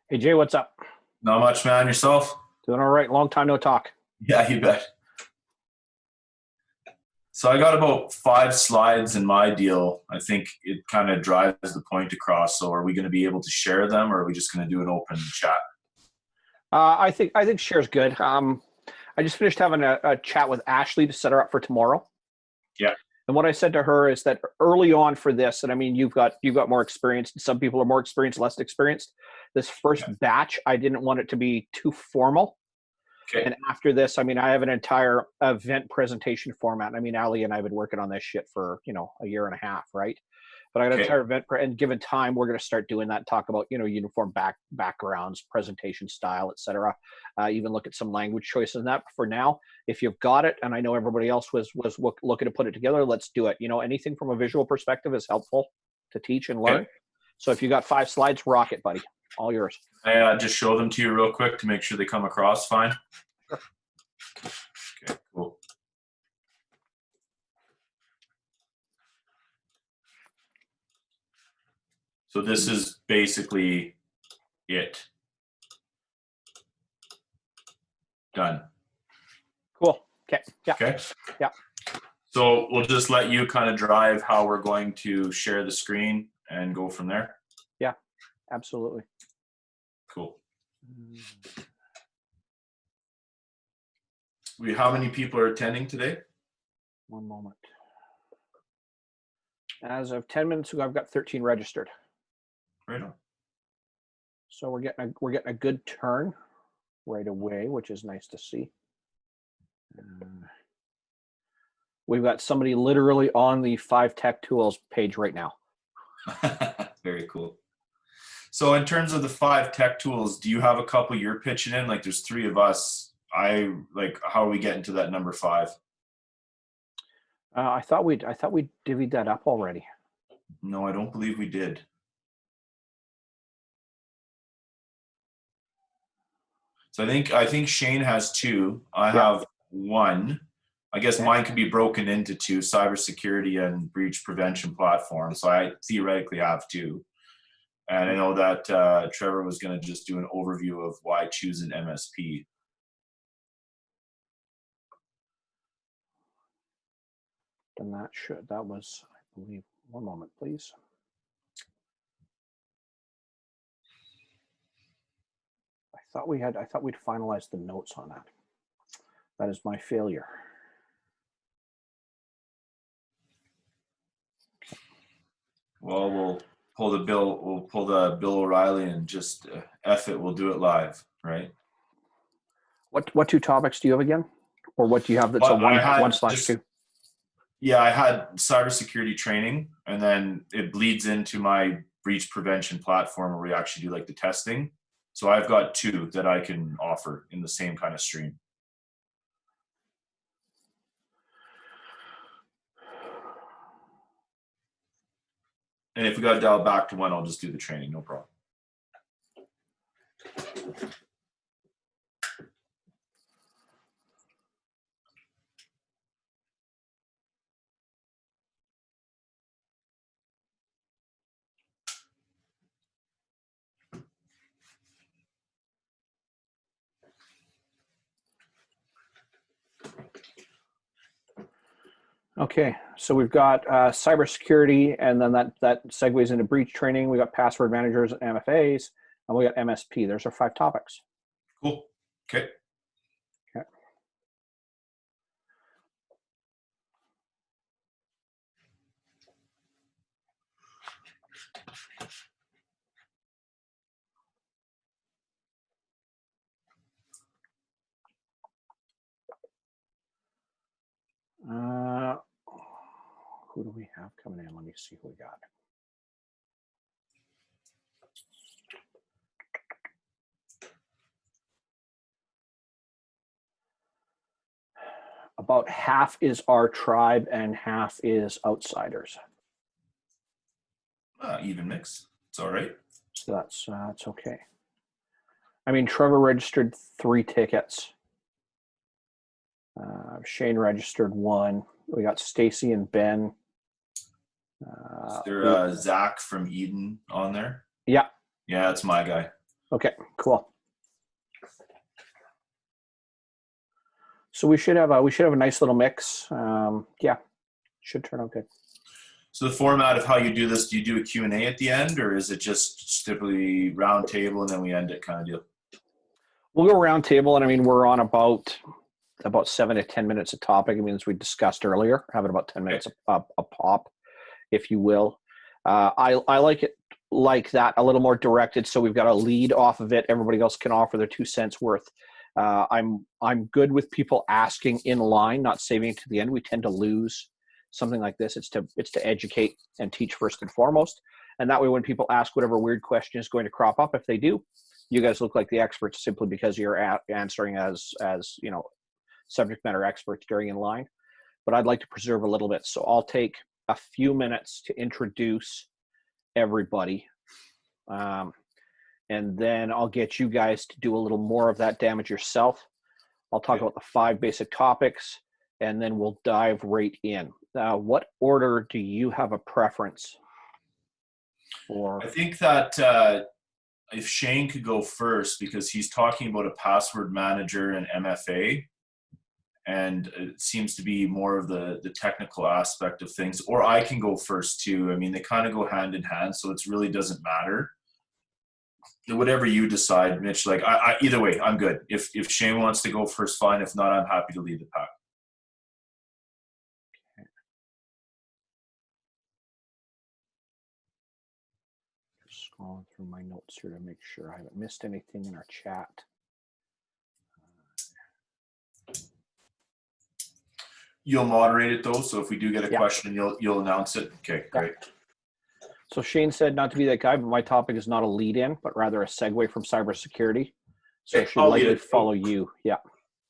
Hey Jay, what's up? Not much, man. Yourself? Doing all right. Long time no talk. Yeah, you bet. So I got about 5 slides in my deal. I think it kind of drives the point across. So are we going to be able to share them, or are we just going to do an open chat? I think share's good. I just finished having a chat with Ashley to set her up for tomorrow. Yeah. And what I said to her is that early on for this, and I mean you've got more experience. Some people are more experienced, less experienced. This first Okay. batch, I didn't want it to be too formal. Okay. And after this, I mean, I have an entire event presentation format. I mean, Ali and I have been working on this shit for, a year and a half, right? But I got an Okay. entire and given time, we're going to start doing that, talk about, uniform backgrounds, presentation style, etc. Even look at some language choices in that. For now, if you've got it, and I know everybody else was looking to put it together, let's do it. Anything from a visual perspective is helpful to teach and learn. Okay. So if you got 5 slides, rock it, buddy. All yours. I just show them to you real quick to make sure they come across fine. Okay, cool. So this is basically it. Done. Cool. Okay. Yeah. Okay. Yeah. So we'll just let you kind of drive how we're going to share the screen and go from there. Yeah. Absolutely. Cool. How many people are attending today? One moment. As of 10 minutes ago, I've got 13 registered. Right on. So we're getting a good turn right away, which is nice to see. We've got somebody literally on the 5 Tech Tools page right now. Very cool. So in terms of the 5 tech tools, do you have a couple you're pitching in? Like there's 3 of us. How are we getting to that number 5? I thought we'd divvied that up already. No, I don't believe we did. So I think Shane has 2. I have 1. I guess mine could be broken into 2: cybersecurity and breach prevention platform. So I theoretically have 2. And I know that Trevor was going to just do an overview of why choose an MSP. And that was, I believe, one moment, please. I thought we'd finalized the notes on that. That is my failure. Well, we'll pull the Bill O'Reilly and just F it. We'll do it live, right? What 2 topics do you have again? Or what do you have that's Well, a one slash just, 2? Yeah, I had cybersecurity training, and then it bleeds into my breach prevention platform where we actually do like the testing. So I've got 2 that I can offer in the same kind of stream. And if we got to dial back to 1, I'll just do the training, no problem. Okay, so we've got cybersecurity, and then that segues into breach training. We got password managers and MFAs, and we got MSP. There's our 5 topics. Cool. Okay. Okay. Who do we have coming in? Let me see who we got. About half is our tribe and half is outsiders. Even mix. It's all right. So that's okay. I mean, Trevor registered 3 tickets. Shane registered 1. We got Stacy and Ben. Is there Zach from Eden on there? Yeah. Yeah, that's my guy. Okay, cool. So we should have a nice little mix. Yeah, should turn out good. So the format of how you do this, do you do a Q&A at the end, or is it just typically round table and then we end it kind of deal? We'll go round table, and I mean we're on about 7 to 10 minutes a topic. I mean, as we discussed earlier, having about 10 minutes a pop, if you will. I like it like that, a little more directed, so we've got a lead off of it. Everybody else can offer their 2 cents worth. I'm good with people asking in line, not saving it to the end. We tend to lose something like this. It's to educate and teach first and foremost, and that way when people ask whatever weird question is going to crop up, if they do, you guys look like the experts simply because you're answering as subject matter experts during in line. But I'd like to preserve a little bit, so I'll take a few minutes to introduce everybody, and then I'll get you guys to do a little more of that damage yourself. I'll talk about the 5 basic topics, and then we'll dive right in. What order do you have a preference for? I think that if Shane could go first, because he's talking about a password manager and MFA, and it seems to be more of the technical aspect of things, or I can go first too. I mean, they kind of go hand in hand, so it really doesn't matter. Whatever you decide, Mitch. Like I either way, I'm good. If Shane wants to go first, fine. If not, I'm happy to lead the pack. Scrolling through my notes here to make sure I haven't missed anything in our chat. You'll moderate it though, so if we do get a question, you'll announce it. Okay, great. So Shane said not to be that guy, but my topic is not a lead-in, but rather a segue from cybersecurity. So it should likely follow you. Yeah.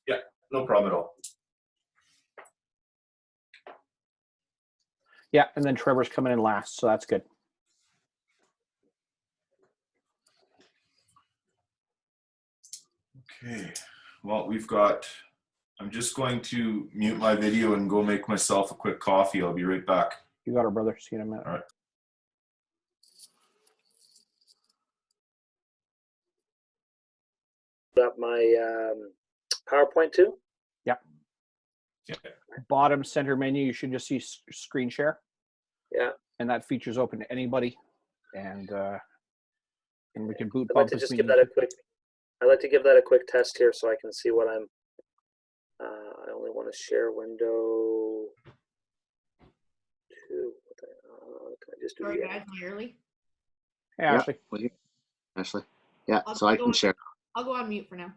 Yeah, no problem at all. Yeah, and then Trevor's coming in last, so that's good. Okay, well, I'm just going to mute my video and go make myself a quick coffee. I'll be right back. You got it, brother. See you in a minute. All right. Up my PowerPoint too? Yeah. Bottom center menu, you should just see screen share. Yeah. And that feature's open to anybody. And we can boot I'd like to just give that a quick. I'd like to give that a quick test here so I can see what I'm. I only want to share window 2. Can I just do Sorry, guys, am I early? Hey, Ashley. Ashley. Yeah, so I can share. I'll go on mute for now.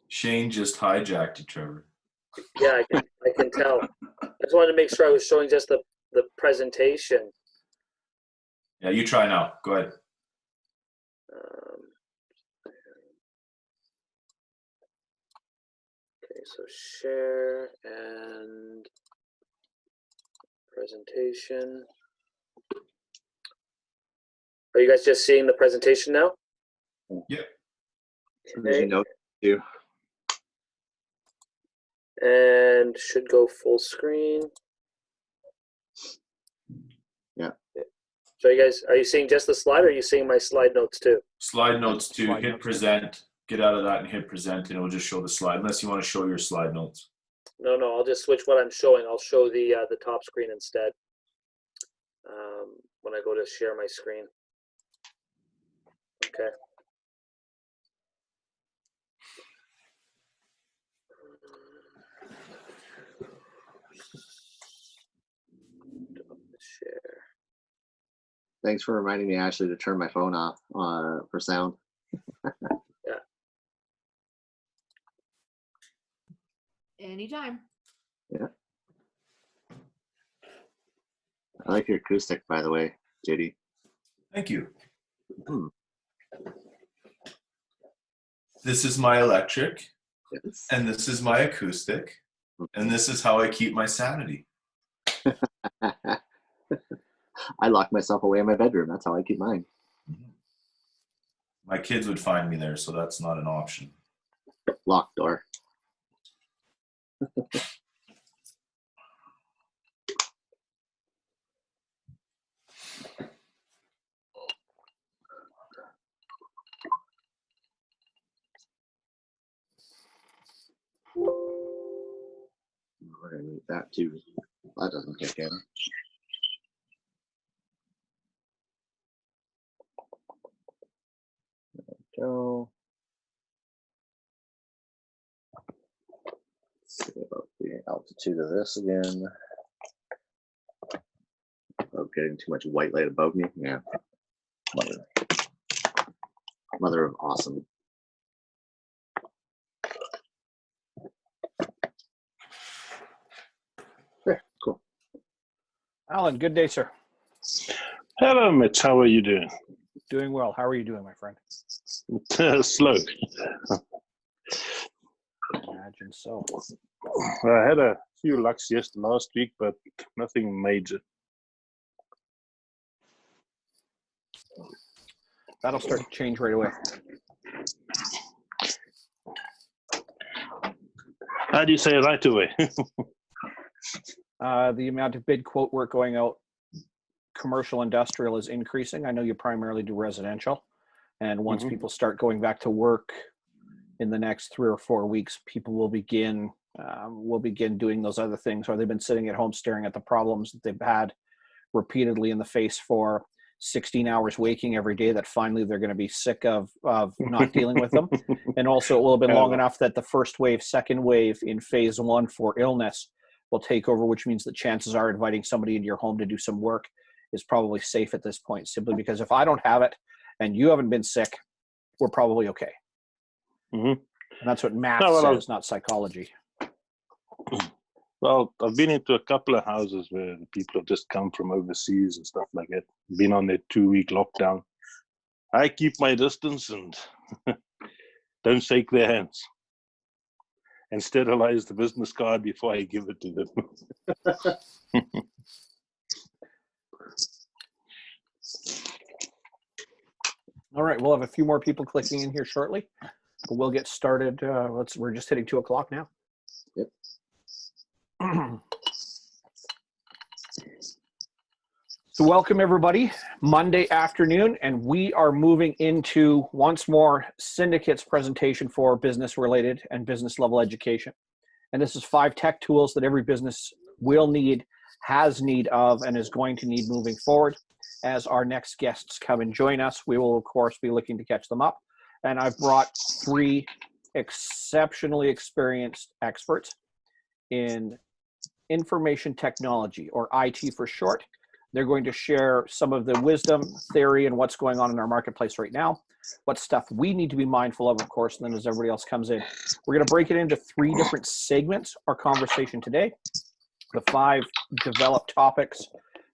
Shane just hijacked you, Trevor. Yeah, I can tell. I just wanted to make sure I was showing just the presentation. Yeah, you try now. Go ahead. Okay, so share and presentation. Are you guys just seeing the presentation now? Yep. Okay. Too. And should go full screen. Yeah. So you guys, are you seeing just the slide, or are you seeing my slide notes too? Slide notes too. Slide hit notes. Present. Get out of that and hit Present, and it will just show the slide. Unless you want to show your slide notes. No, I'll just switch what I'm showing. I'll show the top screen instead when I go to share my screen. Okay. Share. Thanks for reminding me, Ashley, to turn my phone off for sound. Yeah. Anytime. Yeah. I like your acoustic, by the way, JD. Thank you. Hmm. This is my electric, Yes. and this is my acoustic, and this is how I keep my sanity. I lock myself away in my bedroom. That's how I keep mine. My kids would find me there, so that's not an option. Locked door. We're gonna need that too. That doesn't kick in. Go. Let's see about the altitude of this again. Oh, getting too much white light above me. Yeah. Mother of awesome. There, cool. Alan, good day, sir. Hello, Mitch. How are you doing? Doing well. How are you doing, my friend? Slow. Imagine so. I had a few lucks last week, but nothing major. That'll start to change right away. How do you say right away? The amount of bid quote work going out, commercial industrial is increasing. I know you primarily do residential. And once people start going back to work in the next 3 or 4 weeks, people will begin doing those other things, or they've been sitting at home staring at the problems that they've had repeatedly in the face for 16 hours waking every day, that finally they're going to be sick of not dealing with them. And also it will have been long enough that the first wave, second wave in phase 1 for illness will take over, which means that chances are inviting somebody into your home to do some work is probably safe at this point, simply because if I don't have it and you haven't been sick, we're probably okay. And that's what math says, not psychology. Well, I've been into a couple of houses where people have just come from overseas and stuff like that, been on their 2-week lockdown. I keep my distance and don't shake their hands, and sterilize the business card before I give it to them. All right, we'll have a few more people clicking in here shortly, but we'll get started. We're just hitting 2 o'clock now. Yep. So welcome everybody, Monday afternoon, and we are moving into once more Syndicate's presentation for business related and business level education. And this is 5 tech tools that every business will need, has need of, and is going to need moving forward. As our next guests come and join us, we will of course be looking to catch them up. And I've brought 3 exceptionally experienced experts in information technology, or IT for short. They're going to share some of the wisdom, theory, and what's going on in our marketplace right now, what stuff we need to be mindful of course, and then as everybody else comes in. We're going to break it into 3 different segments, our conversation today. The 5 developed topics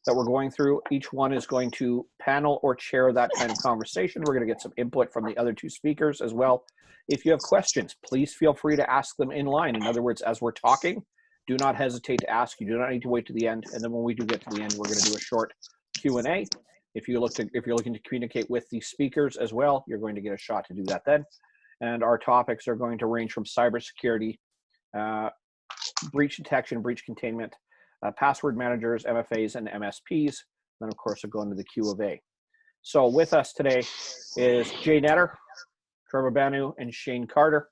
that we're going through, each one is going to panel or chair that kind of conversation. We're going to get some input from the other 2 speakers as well. If you have questions, please feel free to ask them in line. In other words, as we're talking, do not hesitate to ask. You do not need to wait to the end. And then when we do get to the end, we're going to do a short Q&A. If you're looking to communicate with the speakers as well, you're going to get a shot to do that then. And our topics are going to range from cybersecurity, breach detection, breach containment, password managers, MFAs, and MSPs. Then, of course, we'll go into the Q of A. So with us today is Jay Netter, Trevor Banu, and Shane Carter.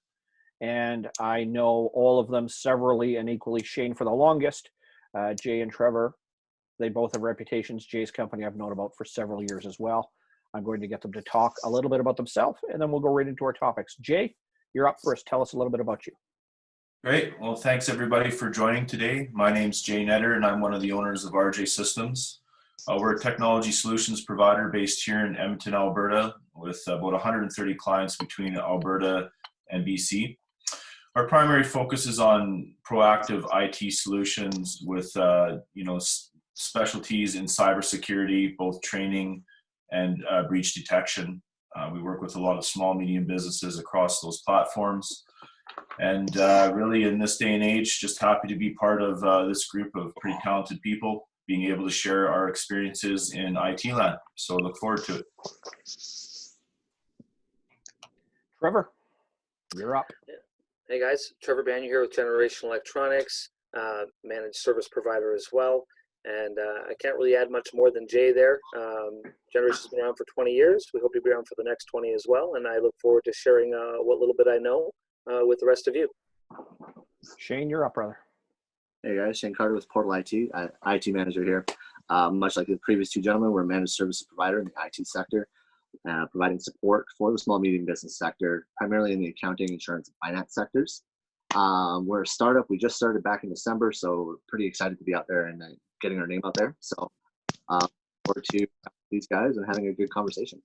And I know all of them severally and equally. Shane for the longest. Jay and Trevor, they both have reputations. Jay's company I've known about for several years as well. I'm going to get them to talk a little bit about themselves, and then we'll go right into our topics. Jay, you're up first. Tell us a little bit about you. Great. Well, thanks everybody for joining today. My name's Jay Netter, and I'm one of the owners of RJ Systems. We're a technology solutions provider based here in Edmonton, Alberta, with about 130 clients between Alberta and BC. Our primary focus is on proactive IT solutions with specialties in cybersecurity, both training and breach detection. We work with a lot of small, medium businesses across those platforms. And really in this day and age, just happy to be part of this group of pretty talented people, being able to share our experiences in IT land. So look forward to it. Trevor, you're up. Hey guys, Trevor Banu here with Generation Electronics, managed service provider as well. And I can't really add much more than Jay there. Generation's been around for 20 years. We hope to be around for the next 20 as well. And I look forward to sharing what little bit I know with the rest of you. Shane, you're up, brother. Hey guys, Shane Carter with Portal IT, IT manager here. Much like the previous two gentlemen, we're a managed service provider in the IT sector, providing support for the small medium business sector, primarily in the accounting, insurance, and finance sectors. We're a startup. We just started back in December, so we're pretty excited to be out there and getting our name out there. So forward to these guys and having a good conversation.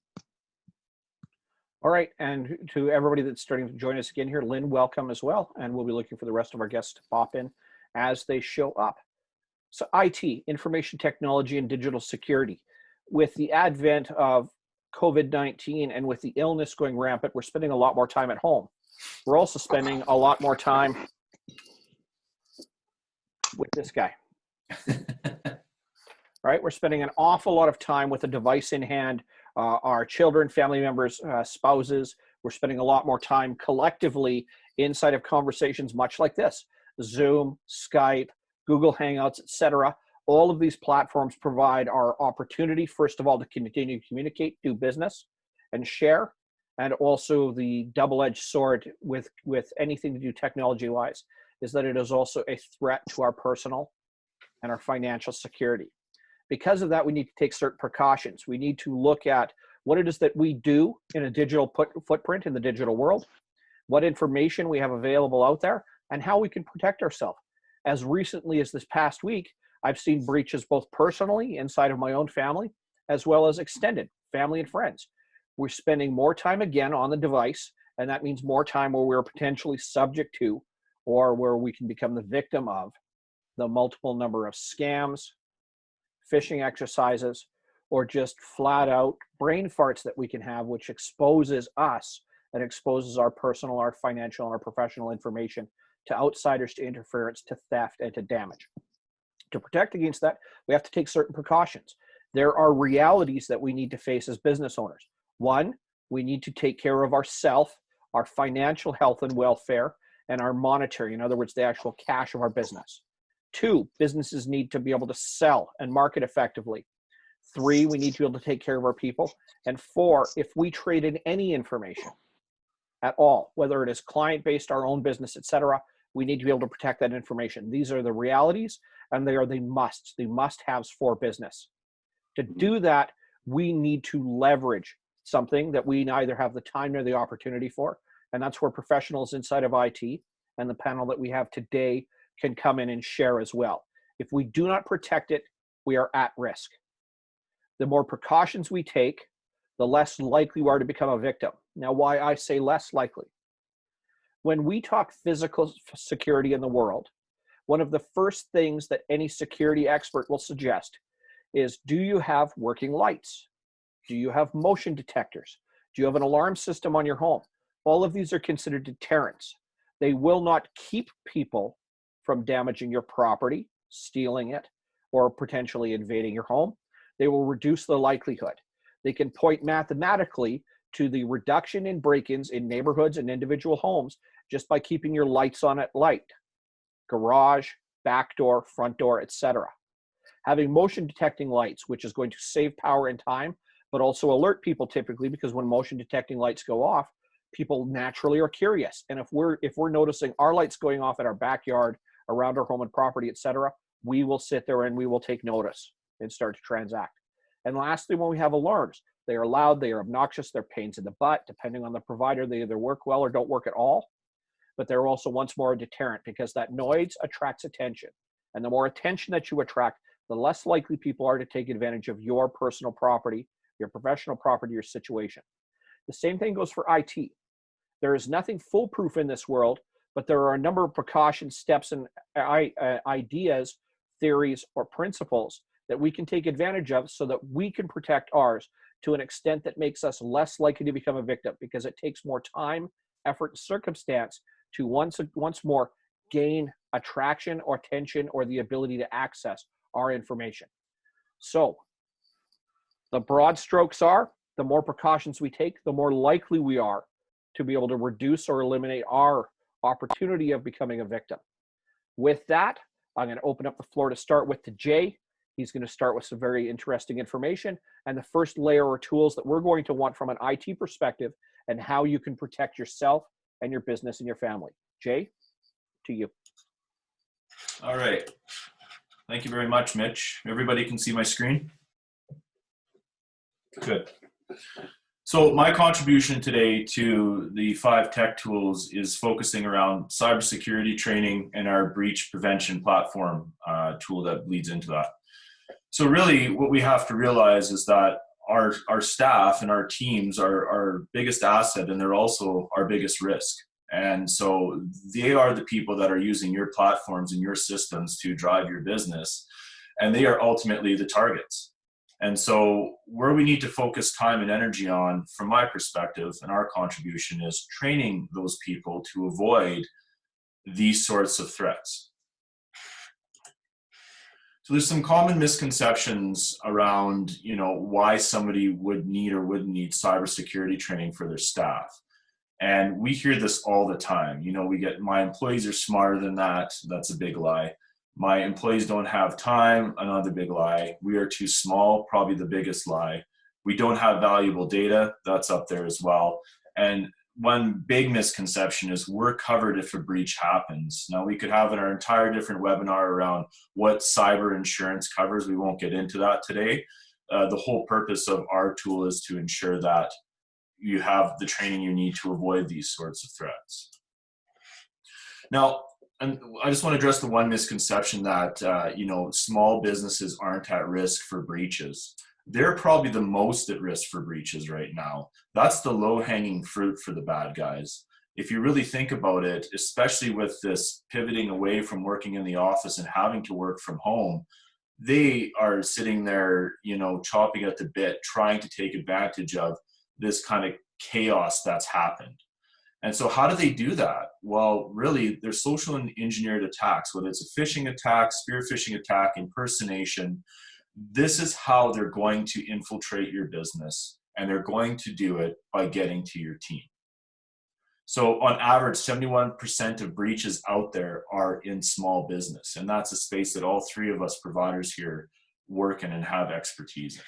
All right, and to everybody that's starting to join us again here, Lynn, welcome as well, and we'll be looking for the rest of our guests to pop in as they show up. So IT, information technology and digital security. With the advent of COVID-19 and with the illness going rampant, we're spending a lot more time at home. We're also spending a lot more time with this guy. Right? We're spending an awful lot of time with a device in hand, our children, family members, spouses. We're spending a lot more time collectively inside of conversations much like this. Zoom, Skype, Google Hangouts, etc. All of these platforms provide our opportunity, first of all, to continue to communicate, do business, and share. And also the double-edged sword with anything to do technology-wise is that it is also a threat to our personal and our financial security. Because of that, we need to take certain precautions. We need to look at what it is that we do in a digital footprint in the digital world, what information we have available out there, and how we can protect ourselves. As recently as this past week, I've seen breaches both personally inside of my own family, as well as extended family and friends. We're spending more time again on the device, and that means more time where we're potentially subject to, or where we can become the victim of, the multiple number of scams, phishing exercises, or just flat out brain farts that we can have, which exposes us and exposes our personal, our financial, and our professional information to outsiders, to interference, to theft, and to damage. To protect against that, we have to take certain precautions. There are realities that we need to face as business owners. One, we need to take care of ourself, our financial health and welfare, and our monetary, in other words, the actual cash of our business. Two, businesses need to be able to sell and market effectively. Three, we need to be able to take care of our people. And four, if we trade in any information at all, whether it is client-based, our own business, etc., we need to be able to protect that information. These are the realities, and they are the must-haves for business. To do that, we need to leverage something that we neither have the time nor the opportunity for, and that's where professionals inside of IT and the panel that we have today can come in and share as well. If we do not protect it, we are at risk. The more precautions we take, the less likely we are to become a victim. Now, why I say less likely? When we talk physical security in the world, one of the first things that any security expert will suggest is, do you have working lights? Do you have motion detectors? Do you have an alarm system on your home? All of these are considered deterrents. They will not keep people from damaging your property, stealing it, or potentially invading your home. They will reduce the likelihood. They can point mathematically to the reduction in break-ins in neighborhoods and individual homes just by keeping your lights on at light, garage, back door, front door, etc. Having motion detecting lights, which is going to save power and time, but also alert people typically, because when motion detecting lights go off, people naturally are curious. And if we're noticing our lights going off in our backyard, around our home and property, etc., we will sit there and we will take notice and start to transact. And lastly, when we have alarms, they are loud, they are obnoxious, they're pains in the butt. Depending on the provider, they either work well or don't work at all. But they're also once more a deterrent, because that noise attracts attention. And the more attention that you attract, the less likely people are to take advantage of your personal property, your professional property, your situation. The same thing goes for IT. There is nothing foolproof in this world, but there are a number of precautions, steps, and ideas, theories, or principles that we can take advantage of so that we can protect ours to an extent that makes us less likely to become a victim, because it takes more time, effort, and circumstance to once more gain attraction or attention or the ability to access our information. So the broad strokes are, the more precautions we take, the more likely we are to be able to reduce or eliminate our opportunity of becoming a victim. With that, I'm going to open up the floor to start with to Jay. He's going to start with some very interesting information and the first layer or tools that we're going to want from an IT perspective and how you can protect yourself and your business and your family. Jay, to you. All right. Thank you very much, Mitch. Everybody can see my screen? Good. So my contribution today to the 5 tech tools is focusing around cybersecurity training and our breach prevention platform tool that leads into that. So really what we have to realize is that our staff and our teams are our biggest asset, and they're also our biggest risk. And so they are the people that are using your platforms and your systems to drive your business, and they are ultimately the targets. And so where we need to focus time and energy on, from my perspective and our contribution, is training those people to avoid these sorts of threats. So there's some common misconceptions around, why somebody would need or wouldn't need cybersecurity training for their staff. And we hear this all the time. We get, my employees are smarter than that. That's a big lie. My employees don't have time, another big lie. We are too small, probably the biggest lie. We don't have valuable data, that's up there as well. And one big misconception is we're covered if a breach happens. Now, we could have an entire different webinar around what cyber insurance covers. We won't get into that today. The whole purpose of our tool is to ensure that you have the training you need to avoid these sorts of threats. Now, and I just want to address the one misconception that, small businesses aren't at risk for breaches. They're probably the most at risk for breaches right now. That's the low-hanging fruit for the bad guys. If you really think about it, especially with this pivoting away from working in the office and having to work from home, they are sitting there, chopping at the bit, trying to take advantage of this kind of chaos that's happened. And so how do they do that? Well, really, they're social and engineered attacks, whether it's a phishing attack, spear phishing attack, impersonation. This is how they're going to infiltrate your business, and they're going to do it by getting to your team. So on average, 71% of breaches out there are in small business, and that's a space that all 3 of us providers here work in and have expertise in.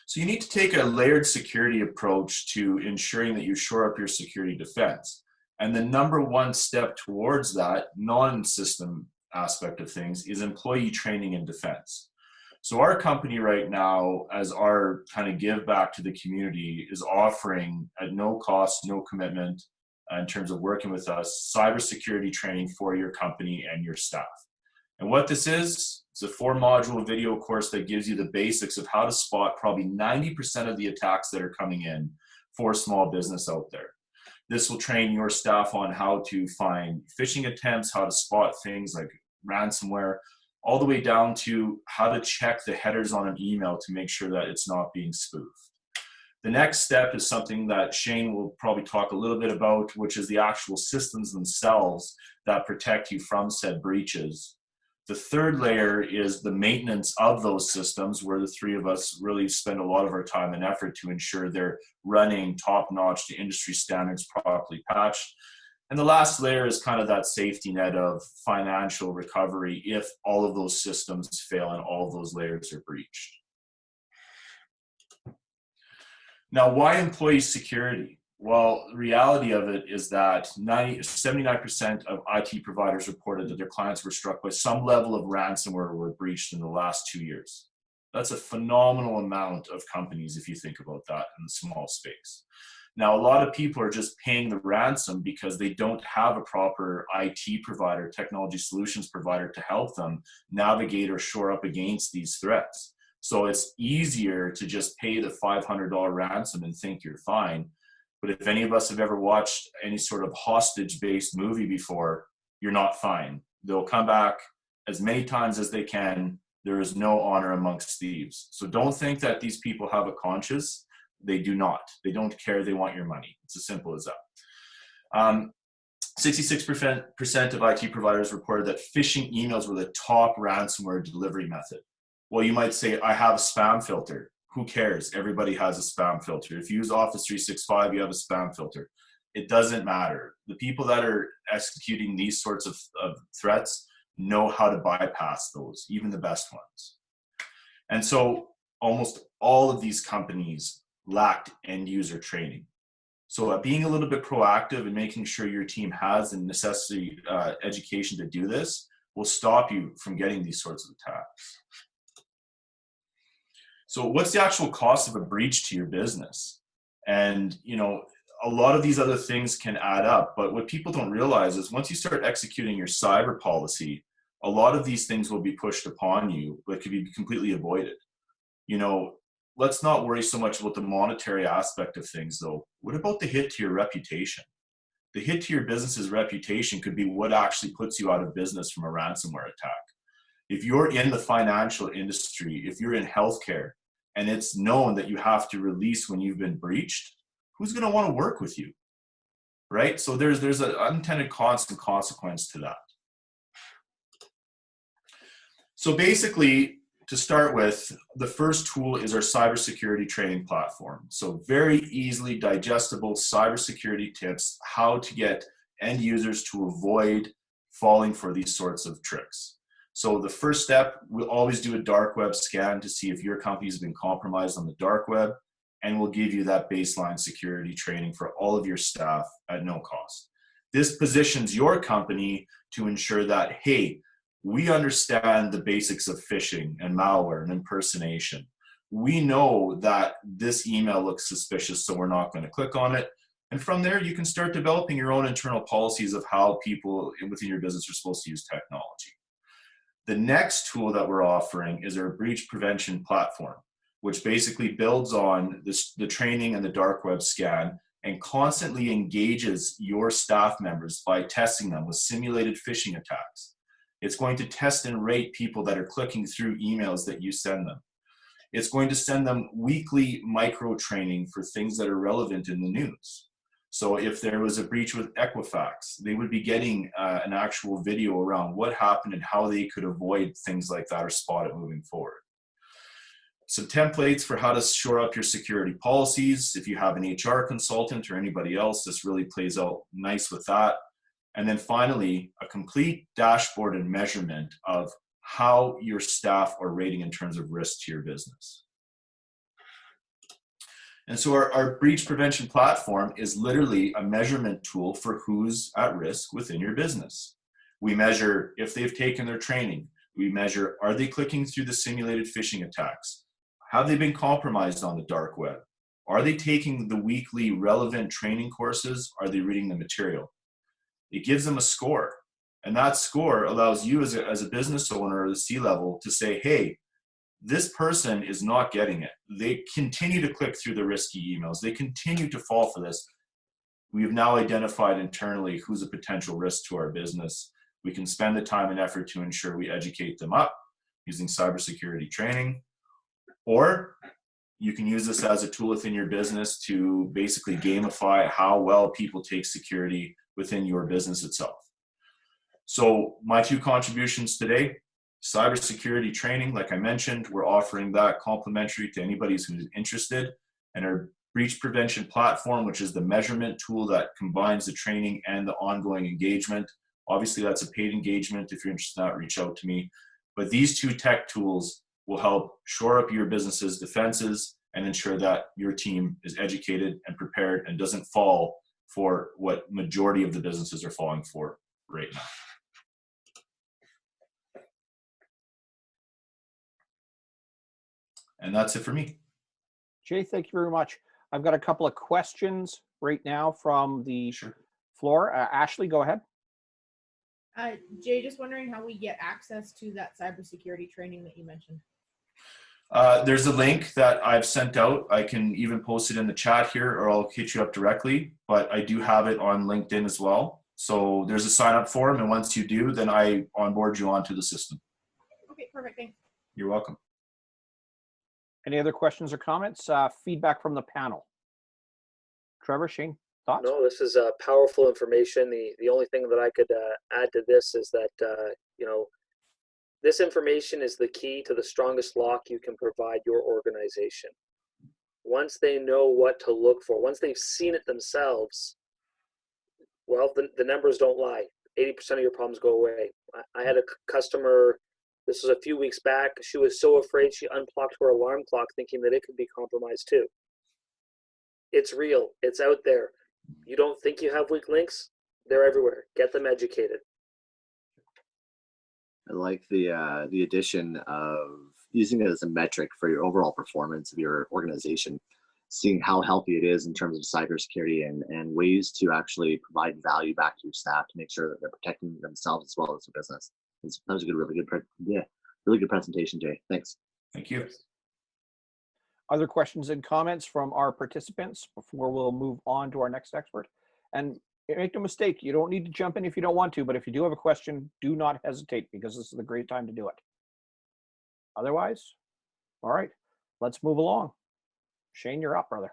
So you need to take a layered security approach to ensuring that you shore up your security defense. And the number one step towards that non-system aspect of things is employee training and defense. So our company right now, as our kind of give back to the community, is offering at no cost, no commitment in terms of working with us, cybersecurity training for your company and your staff. And what this is, it's a 4-module video course that gives you the basics of how to spot probably 90% of the attacks that are coming in for small business out there. This will train your staff on how to find phishing attempts, how to spot things like ransomware, all the way down to how to check the headers on an email to make sure that it's not being spoofed. The next step is something that Shane will probably talk a little bit about, which is the actual systems themselves that protect you from said breaches. The third layer is the maintenance of those systems, where the 3 of us really spend a lot of our time and effort to ensure they're running top-notch to industry standards, properly patched. And the last layer is kind of that safety net of financial recovery if all of those systems fail and all of those layers are breached. Now, why employee security? Well, the reality of it is that 79% of IT providers reported that their clients were struck by some level of ransomware or were breached in the last 2 years. That's a phenomenal amount of companies if you think about that in the small space. Now, a lot of people are just paying the ransom because they don't have a proper IT provider, technology solutions provider, to help them navigate or shore up against these threats. So it's easier to just pay the $500 ransom and think you're fine. But if any of us have ever watched any sort of hostage-based movie before, you're not fine. They'll come back as many times as they can. There is no honor amongst thieves. So don't think that these people have a conscience. They do not. They don't care. They want your money. It's as simple as that. 66% of IT providers reported that phishing emails were the top ransomware delivery method. Well, you might say, I have a spam filter. Who cares? Everybody has a spam filter. If you use Office 365, you have a spam filter. It doesn't matter. The people that are executing these sorts of threats know how to bypass those, even the best ones. And so almost all of these companies lacked end user training. So being a little bit proactive and making sure your team has the necessary education to do this will stop you from getting these sorts of attacks. So what's the actual cost of a breach to your business? And, you know, a lot of these other things can add up, but what people don't realize is once you start executing your cyber policy, a lot of these things will be pushed upon you, but could be completely avoided. You know, let's not worry so much about the monetary aspect of things though. What about the hit to your reputation? The hit to your business's reputation could be what actually puts you out of business from a ransomware attack. If you're in the financial industry, if you're in healthcare, and it's known that you have to release when you've been breached, who's going to want to work with you, right? So there's an unintended cost and consequence to that. So basically, to start with, the first tool is our cybersecurity training platform. So very easily digestible cybersecurity tips, how to get end users to avoid falling for these sorts of tricks. So the first step, we'll always do a dark web scan to see if your company has been compromised on the dark web, and we'll give you that baseline security training for all of your staff at no cost. This positions your company to ensure that, hey, we understand the basics of phishing and malware and impersonation. We know that this email looks suspicious, so we're not going to click on it. And from there, you can start developing your own internal policies of how people within your business are supposed to use technology. The next tool that we're offering is our breach prevention platform, which basically builds on the training and the dark web scan and constantly engages your staff members by testing them with simulated phishing attacks. It's going to test and rate people that are clicking through emails that you send them. It's going to send them weekly micro training for things that are relevant in the news. So if there was a breach with Equifax, they would be getting an actual video around what happened and how they could avoid things like that or spot it moving forward. Some templates for how to shore up your security policies. If you have an HR consultant or anybody else, this really plays out nice with that. And then finally, a complete dashboard and measurement of how your staff are rating in terms of risk to your business. And so our breach prevention platform is literally a measurement tool for who's at risk within your business. We measure if they've taken their training. We measure, are they clicking through the simulated phishing attacks? Have they been compromised on the dark web? Are they taking the weekly relevant training courses? Are they reading the material? It gives them a score. And that score allows you as a business owner or the C-level to say, hey, this person is not getting it. They continue to click through the risky emails. They continue to fall for this. We've now identified internally who's a potential risk to our business. We can spend the time and effort to ensure we educate them up using cybersecurity training. Or you can use this as a tool within your business to basically gamify how well people take security within your business itself. So my two contributions today, cybersecurity training, like I mentioned, we're offering that complimentary to anybody who's interested. And our breach prevention platform, which is the measurement tool that combines the training and the ongoing engagement. Obviously, that's a paid engagement. If you're interested in that, reach out to me. But these two tech tools will help shore up your business's defenses and ensure that your team is educated and prepared and doesn't fall for what majority of the businesses are falling for right now. And that's it for me. Jay, thank you very much. I've got a couple of questions right now from the floor. Ashley, go ahead. Jay, just wondering how we get access to that cybersecurity training that you mentioned. There's a link that I've sent out. I can even post it in the chat here, or I'll hit you up directly, but I do have it on LinkedIn as well. So there's a sign up form, and once you do, then I onboard you onto the system. Okay, perfect, thanks. You're welcome. Any other questions or comments? Feedback from the panel. Trevor, Shane, thoughts? No, this is powerful information. The only thing that I could add to this is that, you know, this information is the key to the strongest lock you can provide your organization. Once they know what to look for, once they've seen it themselves, well, the numbers don't lie. 80% of your problems go away. I had a customer, this was a few weeks back. She was so afraid she unplugged her alarm clock thinking that it could be compromised too. It's real. It's out there. you don't think you have weak links, they're everywhere. Get them educated. I like the addition of using it as a metric for your overall performance of your organization, seeing how healthy it is in terms of cybersecurity and ways to actually provide value back to your staff to make sure that they're protecting themselves as well as their business. That was a really good presentation, Jay. Thanks. Thank you. Other questions and comments from our participants before we'll move on to our next expert? And make no mistake, you don't need to jump in if you don't want to, but if you do have a question, do not hesitate, because this is a great time to do it. Otherwise, all right, let's move along. Shane, you're up, brother.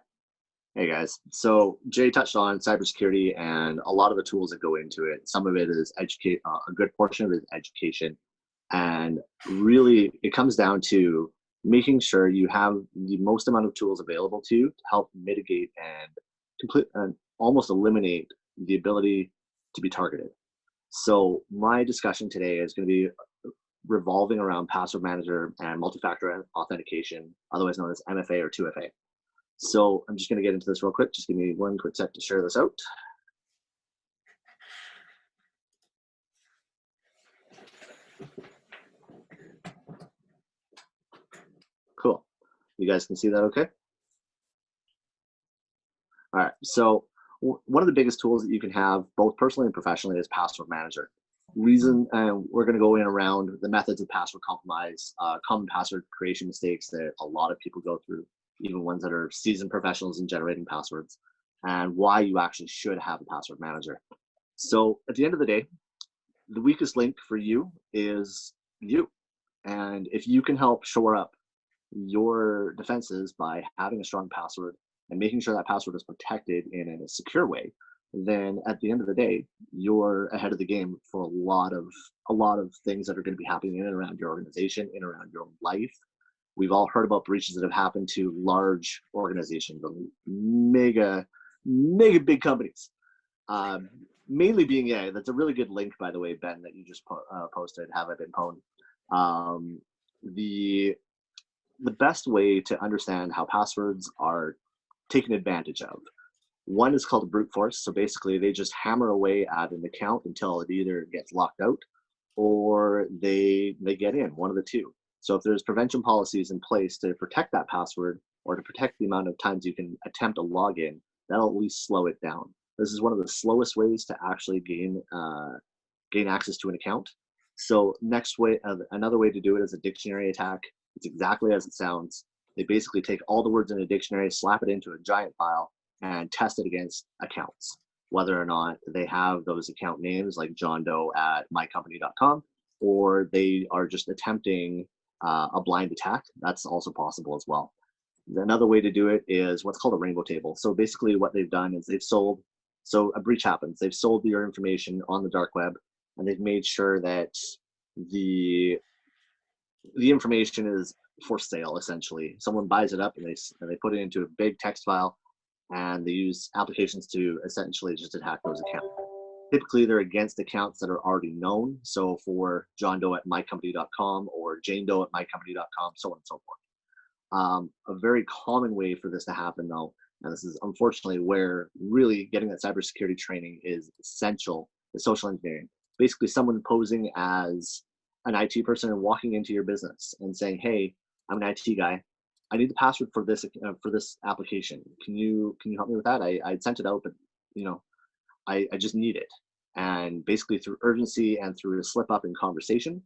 Hey guys, so Jay touched on cybersecurity and a lot of the tools that go into it. Some of it is educate, a good portion of it is education, and really it comes down to making sure you have the most amount of tools available to you to help mitigate and almost eliminate the ability to be targeted. So my discussion today is going to be revolving around password manager and multi-factor authentication, otherwise known as MFA or 2FA. So I'm just going to get into this real quick. Just give me one quick sec to share this out. Cool. You guys can see that okay? All right. So one of the biggest tools that you can have, both personally and professionally, is password manager. We're going to go in around the methods of password compromise, common password creation mistakes that a lot of people go through, even ones that are seasoned professionals in generating passwords, and why you actually should have a password manager. So at the end of the day, the weakest link for you is you. And if you can help shore up your defenses by having a strong password and making sure that password is protected in a secure way, then at the end of the day, you're ahead of the game for a lot of things that are going to be happening in and around your organization, in and around your life. We've all heard about breaches that have happened to large organizations, mega big companies. Mainly being, yeah, that's a really good link, by the way, Ben, that you just posted. Have it been pwned. The best way to understand how passwords are taken advantage of. One is called brute force. So basically they just hammer away at an account until it either gets locked out or they get in, one of the two. So if there's prevention policies in place to protect that password or to protect the amount of times you can attempt a login, that'll at least slow it down. This is one of the slowest ways to actually gain access to an account. So another way to do it is a dictionary attack. It's exactly as it sounds. They basically take all the words in a dictionary, slap it into a giant file, and test it against accounts, whether or not they have those account names like John Doe at mycompany.com, or they are just attempting a blind attack. That's also possible as well. Another way to do it is what's called a rainbow table. So basically what they've done is so a breach happens. They've sold your information on the dark web, and they've made sure that the information is for sale, essentially. Someone buys it up and they put it into a big text file, and they use applications to essentially just attack those accounts. Typically, they're against accounts that are already known. So for John Doe at mycompany.com or Jane Doe at mycompany.com, so on and so forth. A very common way for this to happen, though, and this is unfortunately where really getting that cybersecurity training is essential, is social engineering. Basically, someone posing as an IT person and walking into your business and saying, "Hey, I'm an IT guy. I need the password for this application. Can you help me with that? I sent it out, but I just need it." And basically through urgency and through a slip up in conversation,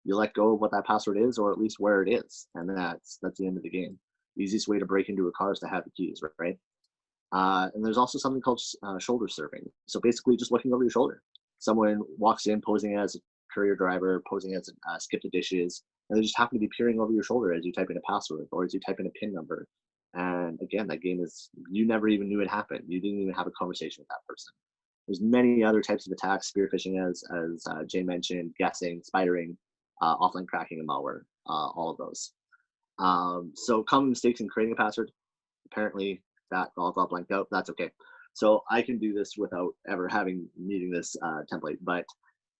you let go of what that password is, or at least where it is, and that's the end of the game. The easiest way to break into a car is to have the keys, right? And there's also something called shoulder surfing. So basically just looking over your shoulder. Someone walks in posing as a courier driver, posing as skip the dishes, and they just happen to be peering over your shoulder as you type in a password or as you type in a PIN number. And again, that game is, you never even knew it happened. You didn't even have a conversation with that person. There's many other types of attacks, spear phishing, as Jay mentioned, guessing, spidering, offline cracking, and malware, all of those. So common mistakes in creating a password. Apparently that all got blanked out. That's okay. So I can do this without ever needing this template. But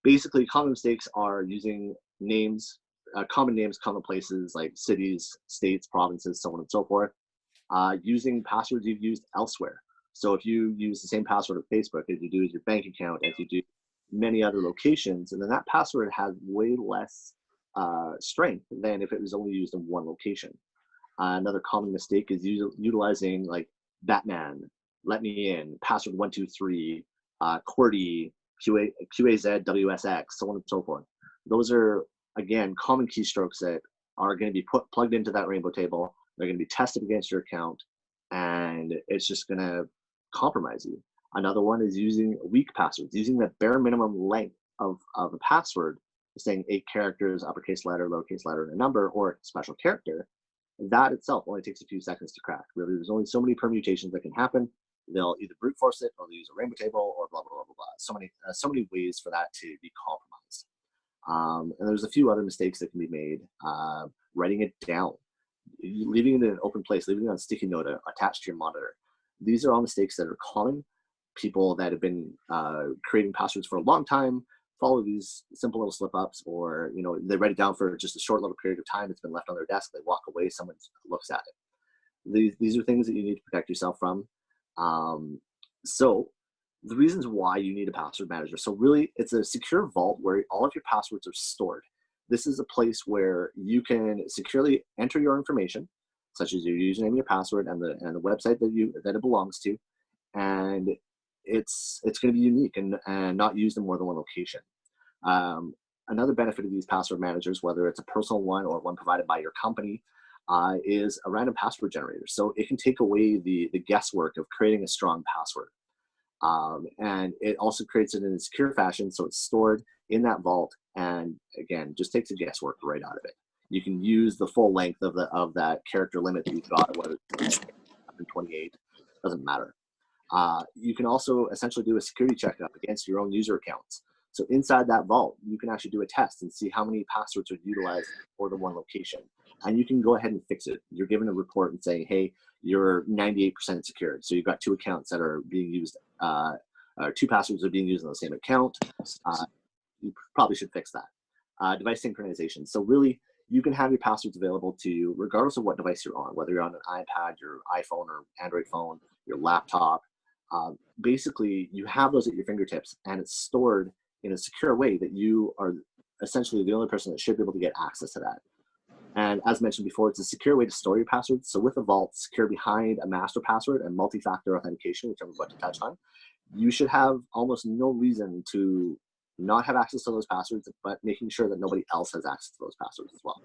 basically, common mistakes are using names, common names, common places like cities, states, provinces, so on and so forth. Using passwords you've used elsewhere. So if you use the same password of Facebook as you do with your bank account, as you do many other locations, and then that password has way less strength than if it was only used in one location. Another common mistake is utilizing like Batman, let me in, password 123, QWERTY, QAZ, WSX, so on and so forth. Those are, again, common keystrokes that are going to be plugged into that rainbow table. They're going to be tested against your account, and it's just going to compromise you. Another one is using weak passwords, using the bare minimum length of a password, saying 8 characters, uppercase letter, lowercase letter, and a number, or a special character. That itself only takes a few seconds to crack. Really, there's only so many permutations that can happen. They'll either brute force it, or they'll use a rainbow table, or blah blah blah blah blah. So many ways for that to be compromised. And there's a few other mistakes that can be made. Writing it down, leaving it in an open place, leaving it on a sticky note attached to your monitor. These are all mistakes that are common. People that have been creating passwords for a long time follow these simple little slip ups, or they write it down for just a short little period of time. It's been left on their desk. They walk away. Someone looks at it. These are things that you need to protect yourself from. So the reasons why you need a password manager. So really, it's a secure vault where all of your passwords are stored. This is a place where you can securely enter your information, such as your username, your password, and the website that it belongs to, and it's going to be unique and not used in more than one location. Another benefit of these password managers, whether it's a personal one or one provided by your company, is a random password generator. So it can take away the guesswork of creating a strong password. And it also creates it in a secure fashion, so it's stored in that vault, and again, just takes the guesswork right out of it. You can use the full length of that character limit that you've got, whether it's 128, doesn't matter. You can also essentially do a security checkup against your own user accounts. So inside that vault, you can actually do a test and see how many passwords are utilized for the one location. And you can go ahead and fix it. You're given a report and saying, hey, you're 98% secured. So you've got 2 accounts that are being used, or 2 passwords are being used on the same account. You probably should fix that. Device synchronization. So really, you can have your passwords available to you regardless of what device you're on, whether you're on an iPad, your iPhone or Android phone, your laptop. Basically, you have those at your fingertips, and it's stored in a secure way that you are essentially the only person that should be able to get access to that. And as mentioned before, it's a secure way to store your passwords. So with a vault secure behind a master password and multi-factor authentication, which I'm about to touch on, you should have almost no reason to not have access to those passwords, but making sure that nobody else has access to those passwords as well.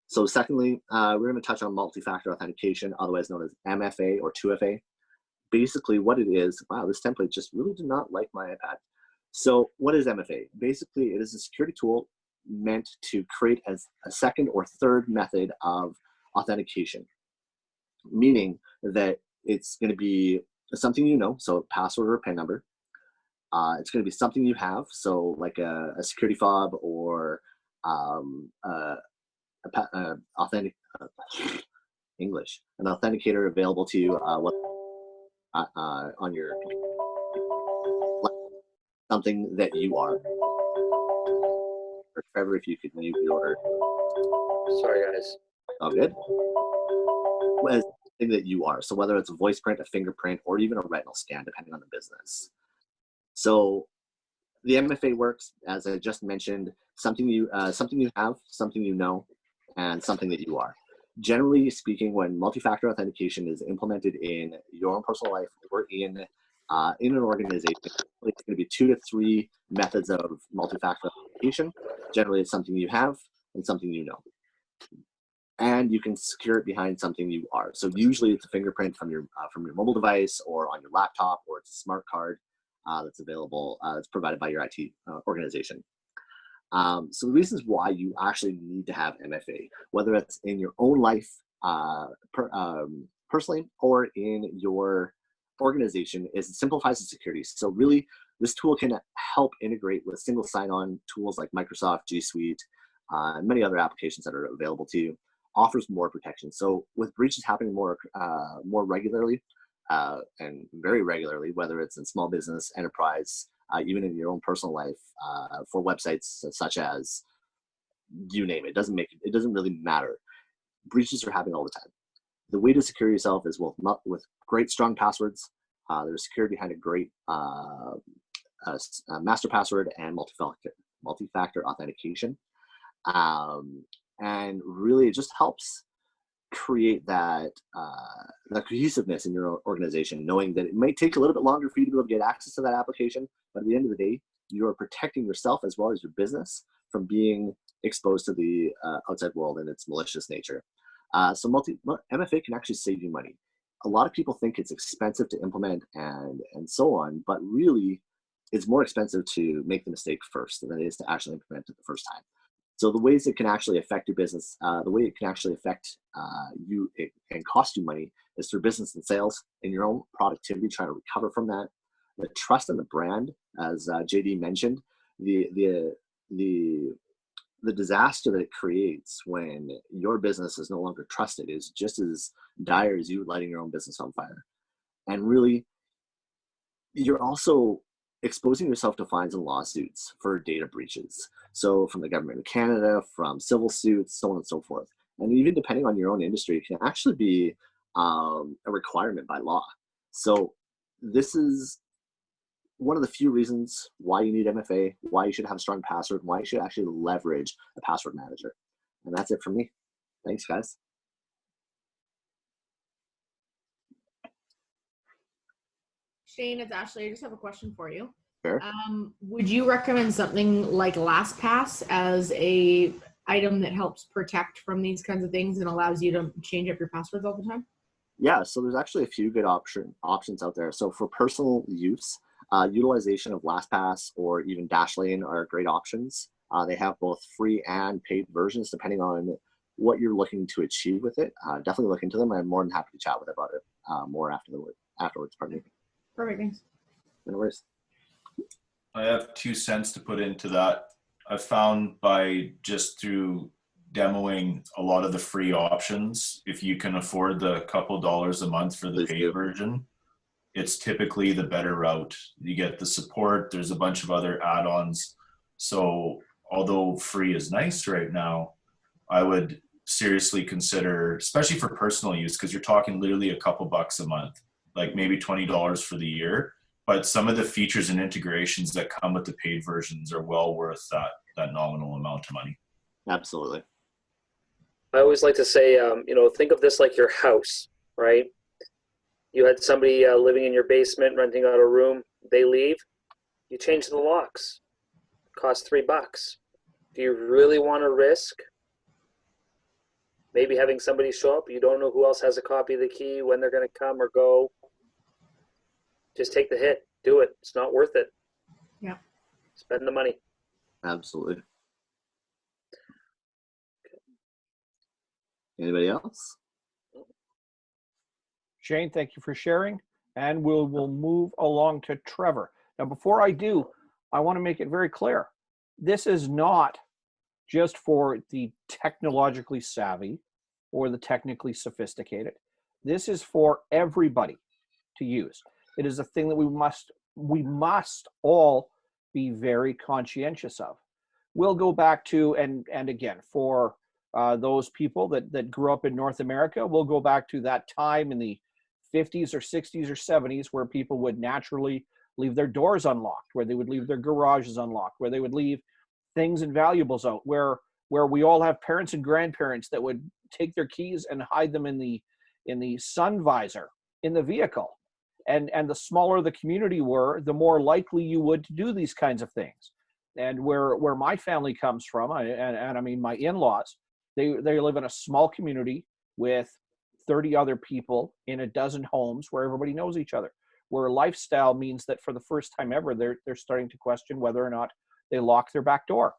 So secondly, we're going to touch on multi-factor authentication, otherwise known as MFA or 2FA. Basically what it is, wow, this template just really did not like my iPad. So what is MFA? Basically, it is a security tool meant to create as a second or third method of authentication, meaning that it's going to be something you know, so password or PIN number. It's going to be something you have, so like a security fob or English, an authenticator available to you on your something that you are. Or Trevor, if you could mute your. Sorry, guys. Oh, good. As something that you are. So whether it's a voice print, a fingerprint, or even a retinal scan, depending on the business. So the MFA works, as I just mentioned, something you have, something you know, and something that you are. Generally speaking, when multi-factor authentication is implemented in your own personal life or in an organization, it's going to be 2 to 3 methods of multi-factor authentication. Generally, it's something you have and something you know. And you can secure it behind something you are. So usually it's a fingerprint from your mobile device or on your laptop, or it's a smart card that's available, that's provided by your IT organization. So the reasons why you actually need to have MFA, whether it's in your own life personally or in your organization, is it simplifies the security. So really, this tool can help integrate with single sign-on tools like Microsoft, G Suite, and many other applications that are available to you. Offers more protection. So with breaches happening more regularly and very regularly, whether it's in small business, enterprise, even in your own personal life, for websites such as, you name it, it doesn't really matter. Breaches are happening all the time. the way to secure yourself is with great strong passwords. There's security behind a great master password and multi-factor authentication. And really it just helps create that cohesiveness in your organization, knowing that it might take a little bit longer for you to be able to get access to that application, but at the end of the day, you're protecting yourself as well as your business from being exposed to the outside world and its malicious nature. So MFA can actually save you money. A lot of people think it's expensive to implement and so on, but really it's more expensive to make the mistake first than it is to actually implement it the first time. So the ways it can actually affect your business, the way it can actually affect you and cost you money is through business and sales and your own productivity, trying to recover from that. The trust in the brand, as JD mentioned, the disaster that it creates when your business is no longer trusted is just as dire as you lighting your own business on fire. And really, you're also exposing yourself to fines and lawsuits for data breaches. So from the government of Canada, from civil suits, so on and so forth. And even depending on your own industry, it can actually be a requirement by law. So this is one of the few reasons why you need MFA, why you should have a strong password, why you should actually leverage a password manager. And that's it for me. Thanks, guys. Shane, it's Ashley. I just have a question for you. Sure. Would you recommend something like LastPass as a item that helps protect from these kinds of things and allows you to change up your passwords all the time? Yeah, so there's actually a few good options out there. So for personal use, utilization of LastPass or even Dashlane are great options. They have both free and paid versions depending on what you're looking to achieve with it. Definitely look into them. I'm more than happy to chat with about it more afterwards. Pardon me. Perfect, thanks. No worries. I have 2 cents to put into that. I found by just through demoing a lot of the free options, if you can afford the couple dollars a month for the paid version, it's typically the better route. You get the support, there's a bunch of other add-ons. So although free is nice right now, I would seriously consider, especially for personal use, because you're talking literally a couple bucks a month, like maybe $20 for the year. But some of the features and integrations that come with the paid versions are well worth that nominal amount of money. Absolutely. I always like to say, think of this like your house, right? You had somebody living in your basement, renting out a room. They leave. You change the locks. Cost $3. Do you really want to risk maybe having somebody show up? You don't know who else has a copy of the key, when they're going to come or go. Just take the hit. Do it. It's not worth it. Yeah. Spend the money. Absolutely. Anybody else? Shane, thank you for sharing. And we'll move along to Trevor. Now, before I do, I want to make it very clear. This is not just for the technologically savvy or the technically sophisticated. This is for everybody to use. It is a thing that we must all be very conscientious of. We'll go back to, and again, for those people that grew up in North America, we'll go back to that time in the 50s or 60s or 70s where people would naturally leave their doors unlocked, where they would leave their garages unlocked, where they would leave things and valuables out, where we all have parents and grandparents that would take their keys and hide them in the sun visor in the vehicle. And the smaller the community were, the more likely you would to do these kinds of things. And where my family comes from, and I mean my in-laws, they live in a small community with 30 other people in a dozen homes where everybody knows each other, where lifestyle means that for the first time ever, they're starting to question whether or not they lock their back door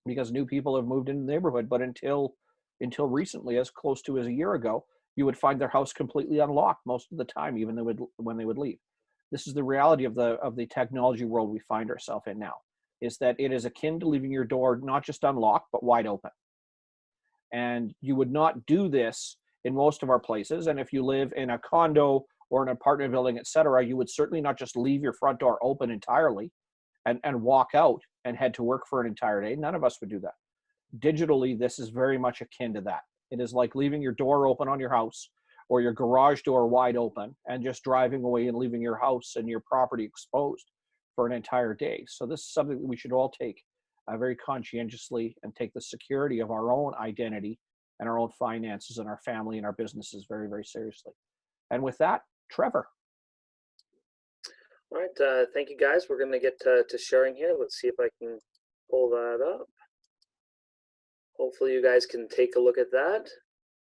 because new people have moved into the neighborhood. But until recently, as close to as a year ago, you would find their house completely unlocked most of the time, even when they would leave. This is the reality of the technology world we find ourselves in now, is that it is akin to leaving your door not just unlocked, but wide open. And you would not do this in most of our places. And if you live in a condo or an apartment building, et cetera, you would certainly not just leave your front door open entirely and walk out and head to work for an entire day. None of us would do that. Digitally, this is very much akin to that. It is like leaving your door open on your house or your garage door wide open and just driving away and leaving your house and your property exposed for an entire day. So this is something that we should all take very conscientiously and take the security of our own identity and our own finances and our family and our businesses very, very seriously. And with that, Trevor. All right, thank you guys. We're going to get to sharing here. Let's see if I can pull that up. Hopefully you guys can take a look at that.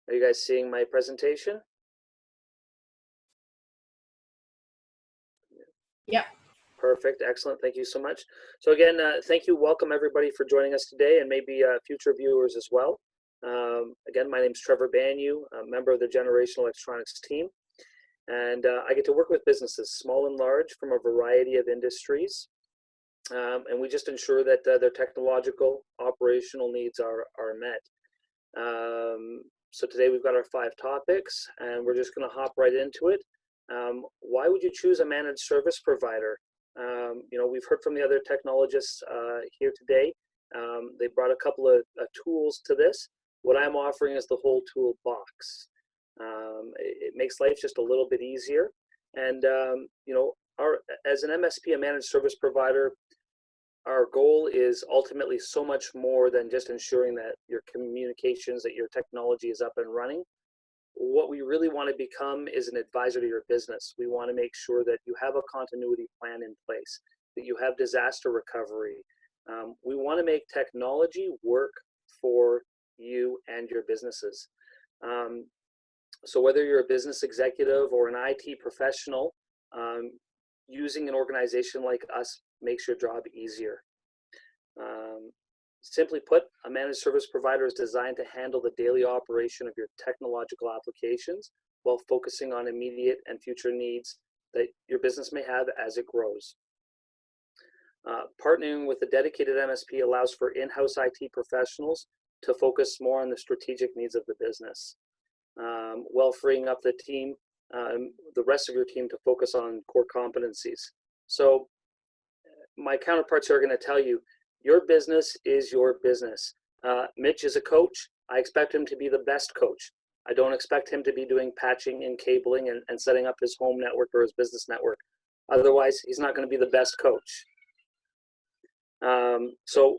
Are you guys seeing my presentation? Yep. Perfect, excellent, thank you so much. So again, thank you, welcome everybody for joining us today, and maybe future viewers as well. Again, my name is Trevor Banyu, a member of the Generational Electronics team, and I get to work with businesses, small and large, from a variety of industries, and we just ensure that their technological, operational needs are met. So today we've got our 5 topics, and we're just going to hop right into it. Why would you choose a managed service provider? You know, we've heard from the other technologists here today. They brought a couple of tools to this. What I'm offering is the whole toolbox. It makes life just a little bit easier. And, you know, as an MSP, a managed service provider, our goal is ultimately so much more than just ensuring that your communications, that your technology is up and running. What we really want to become is an advisor to your business. We want to make sure that you have a continuity plan in place, that you have disaster recovery. We want to make technology work for you and your businesses. So whether you're a business executive or an IT professional, using an organization like us makes your job easier. Simply put, a managed service provider is designed to handle the daily operation of your technological applications while focusing on immediate and future needs that your business may have as it grows. Partnering with a dedicated MSP allows for in-house IT professionals to focus more on the strategic needs of the business, while freeing up the team, the rest of your team, to focus on core competencies. So my counterparts are going to tell you, your business is your business. Mitch is a coach. I expect him to be the best coach. I don't expect him to be doing patching and cabling and setting up his home network or his business network. Otherwise, he's not going to be the best coach. So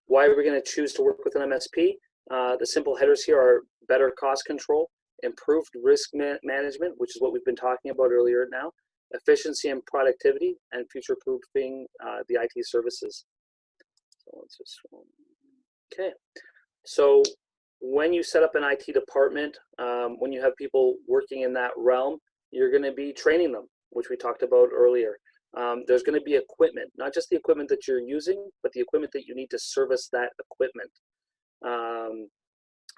why are we going to choose to work with an MSP? The simple headers here are better cost control, improved risk management, which is what we've been talking about earlier now, efficiency and productivity, and future-proofing the IT services. So let's just, okay. So when you set up an IT department, when you have people working in that realm, you're going to be training them, which we talked about earlier. There's going to be equipment, not just the equipment that you're using, but the equipment that you need to service that equipment.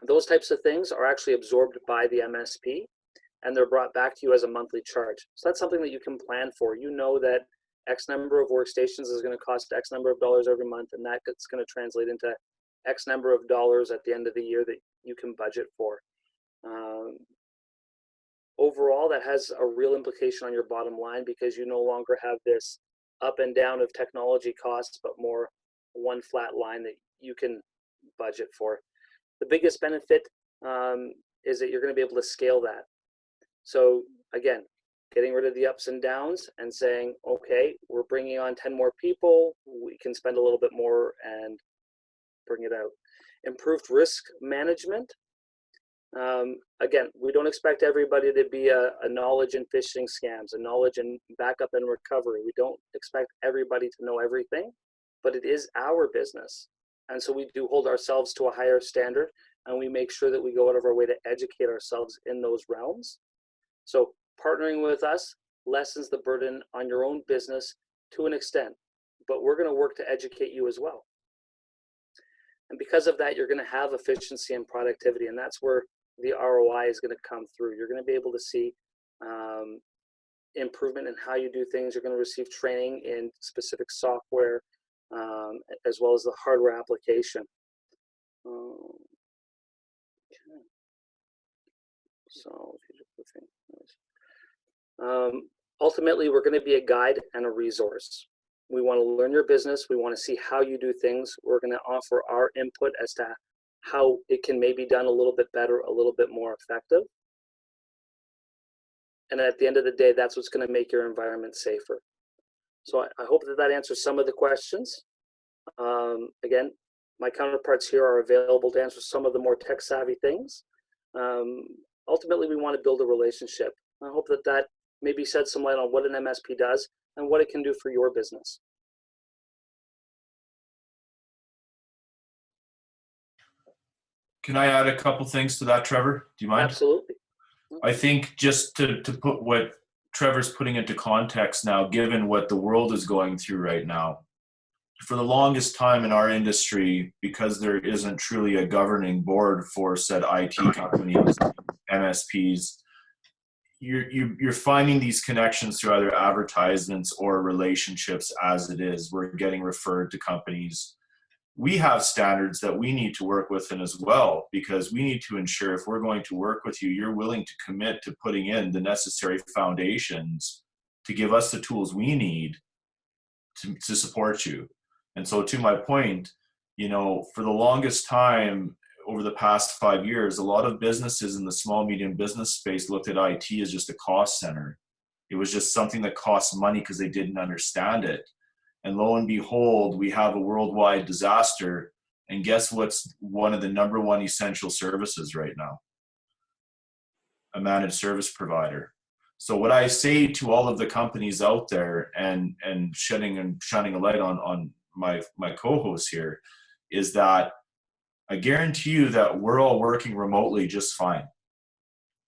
Those types of things are actually absorbed by the MSP, and they're brought back to you as a monthly charge. So that's something that you can plan for. You know that X number of workstations is going to cost X number of dollars every month, and that's going to translate into X number of dollars at the end of the year that you can budget for. Overall, that has a real implication on your bottom line, because you no longer have this up and down of technology costs, but more one flat line that you can budget for. The biggest benefit is that you're going to be able to scale that. So again, getting rid of the ups and downs and saying, okay, we're bringing on 10 more people, we can spend a little bit more and bring it out. Improved risk management. Again, we don't expect everybody to be a knowledge in phishing scams, a knowledge in backup and recovery. We don't expect everybody to know everything, but it is our business. And so we do hold ourselves to a higher standard, and we make sure that we go out of our way to educate ourselves in those realms. So partnering with us lessens the burden on your own business to an extent, but we're going to work to educate you as well. And because of that, you're going to have efficiency and productivity, and that's where the ROI is going to come through. You're going to be able to see improvement in how you do things. You're going to receive training in specific software, as well as the hardware application. Okay. So, ultimately, we're going to be a guide and a resource. We want to learn your business. We want to see how you do things. We're going to offer our input as to how it can maybe done a little bit better, a little bit more effective. And at the end of the day, that's what's going to make your environment safer. So I hope that answers some of the questions. Again, my counterparts here are available to answer some of the more tech savvy things. Ultimately, we want to build a relationship. I hope that maybe shed some light on what an MSP does and what it can do for your business. Can I add a couple things to that, Trevor? Do you mind? Absolutely. I think just to put what Trevor's putting into context now, given what the world is going through right now, for the longest time in our industry, because there isn't truly a governing board for said IT companies, MSPs, you're finding these connections through either advertisements or relationships as it is. We're getting referred to companies. We have standards that we need to work within as well, because we need to ensure if we're going to work with you, you're willing to commit to putting in the necessary foundations to give us the tools we need to support you. And so to my point, for the longest time over the past 5 years, a lot of businesses in the small, medium business space looked at IT as just a cost center. It was just something that costs money because they didn't understand it. And lo and behold, we have a worldwide disaster. And guess what's one of the number one essential services right now? A managed service provider. So what I say to all of the companies out there, and shining a light on my co-hosts here, is that I guarantee you that we're all working remotely just fine.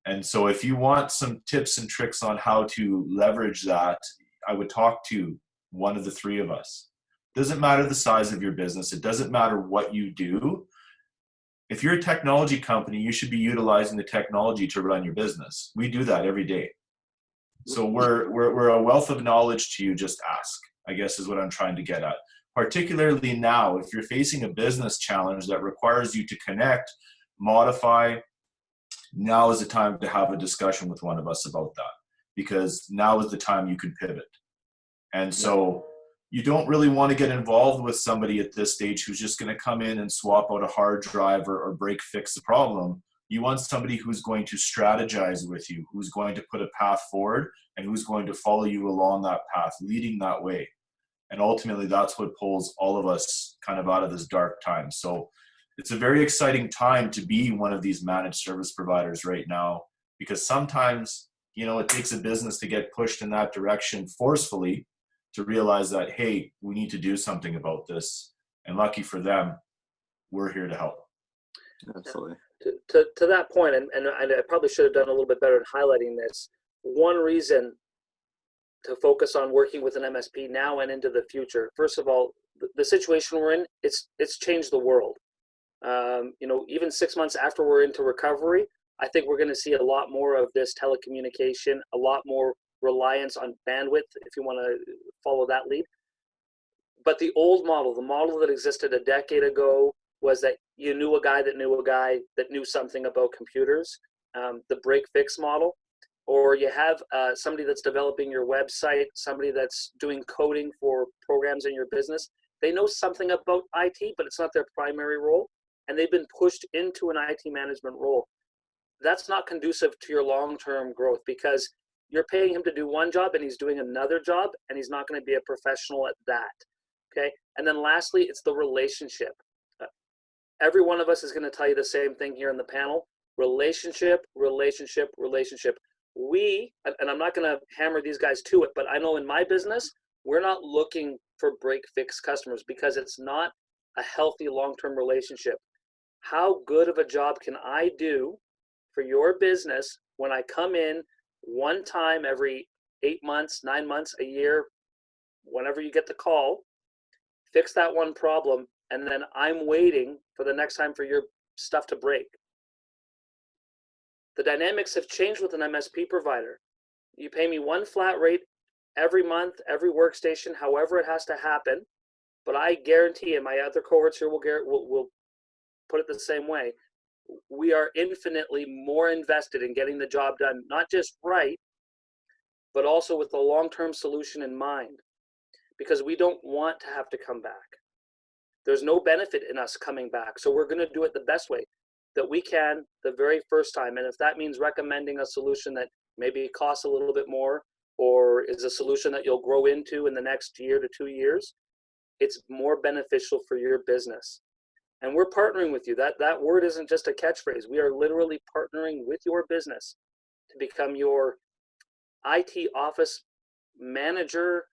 And so if you want some tips and tricks on how to leverage that, I would talk to one of the three of us. Doesn't matter the size of your business. It doesn't matter what you do. If you're a technology company, you should be utilizing the technology to run your business. We do that every day. So we're a wealth of knowledge to you. Just ask, I guess, is what I'm trying to get at. Particularly now, if you're facing a business challenge that requires you to connect, modify, now is the time to have a discussion with one of us about that, because now is the time you can pivot. And so you don't really want to get involved with somebody at this stage who's just going to come in and swap out a hard drive or break fix the problem. You want somebody who's going to strategize with you, who's going to put a path forward, and who's going to follow you along that path, leading that way. And ultimately, that's what pulls all of us kind of out of this dark time. So it's a very exciting time to be one of these managed service providers right now, because sometimes, it takes a business to get pushed in that direction forcefully to realize that, hey, we need to do something about this. And lucky for them, we're here to help. Absolutely. To that point, and I probably should have done a little bit better in highlighting this, one reason to focus on working with an MSP now and into the future. First of all, the situation we're in, it's changed the world. Even 6 months after we're into recovery, I think we're going to see a lot more of this telecommunication, a lot more reliance on bandwidth, if you want to follow that lead. But the old model, the model that existed a decade ago, was that you knew a guy that knew a guy that knew something about computers, the break-fix model. Or you have somebody that's developing your website, somebody that's doing coding for programs in your business. They know something about IT, but it's not their primary role. And they've been pushed into an IT management role. That's not conducive to your long-term growth, because you're paying him to do one job and he's doing another job, and he's not going to be a professional at that. Okay. And then lastly, it's the relationship. Every one of us is going to tell you the same thing here in the panel: relationship, relationship, relationship. And I'm not going to hammer these guys to it, but I know in my business, we're not looking for break-fix customers, because it's not a healthy long-term relationship. How good of a job can I do for your business when I come in one time every 8 months, 9 months, a year, whenever you get the call, fix that one problem, and then I'm waiting for the next time for your stuff to break? The dynamics have changed with an MSP provider. You pay me one flat rate every month, every workstation, however it has to happen. But I guarantee, and my other cohorts here will put it the same way, we are infinitely more invested in getting the job done, not just right, but also with the long-term solution in mind, because we don't want to have to come back. There's no benefit in us coming back. So we're going to do it the best way that we can the very first time. And if that means recommending a solution that maybe it costs a little bit more, or is a solution that you'll grow into in the next year to 2 years, it's more beneficial for your business. And we're partnering with you. That word isn't just a catchphrase. We are literally partnering with your business to become your IT office manager,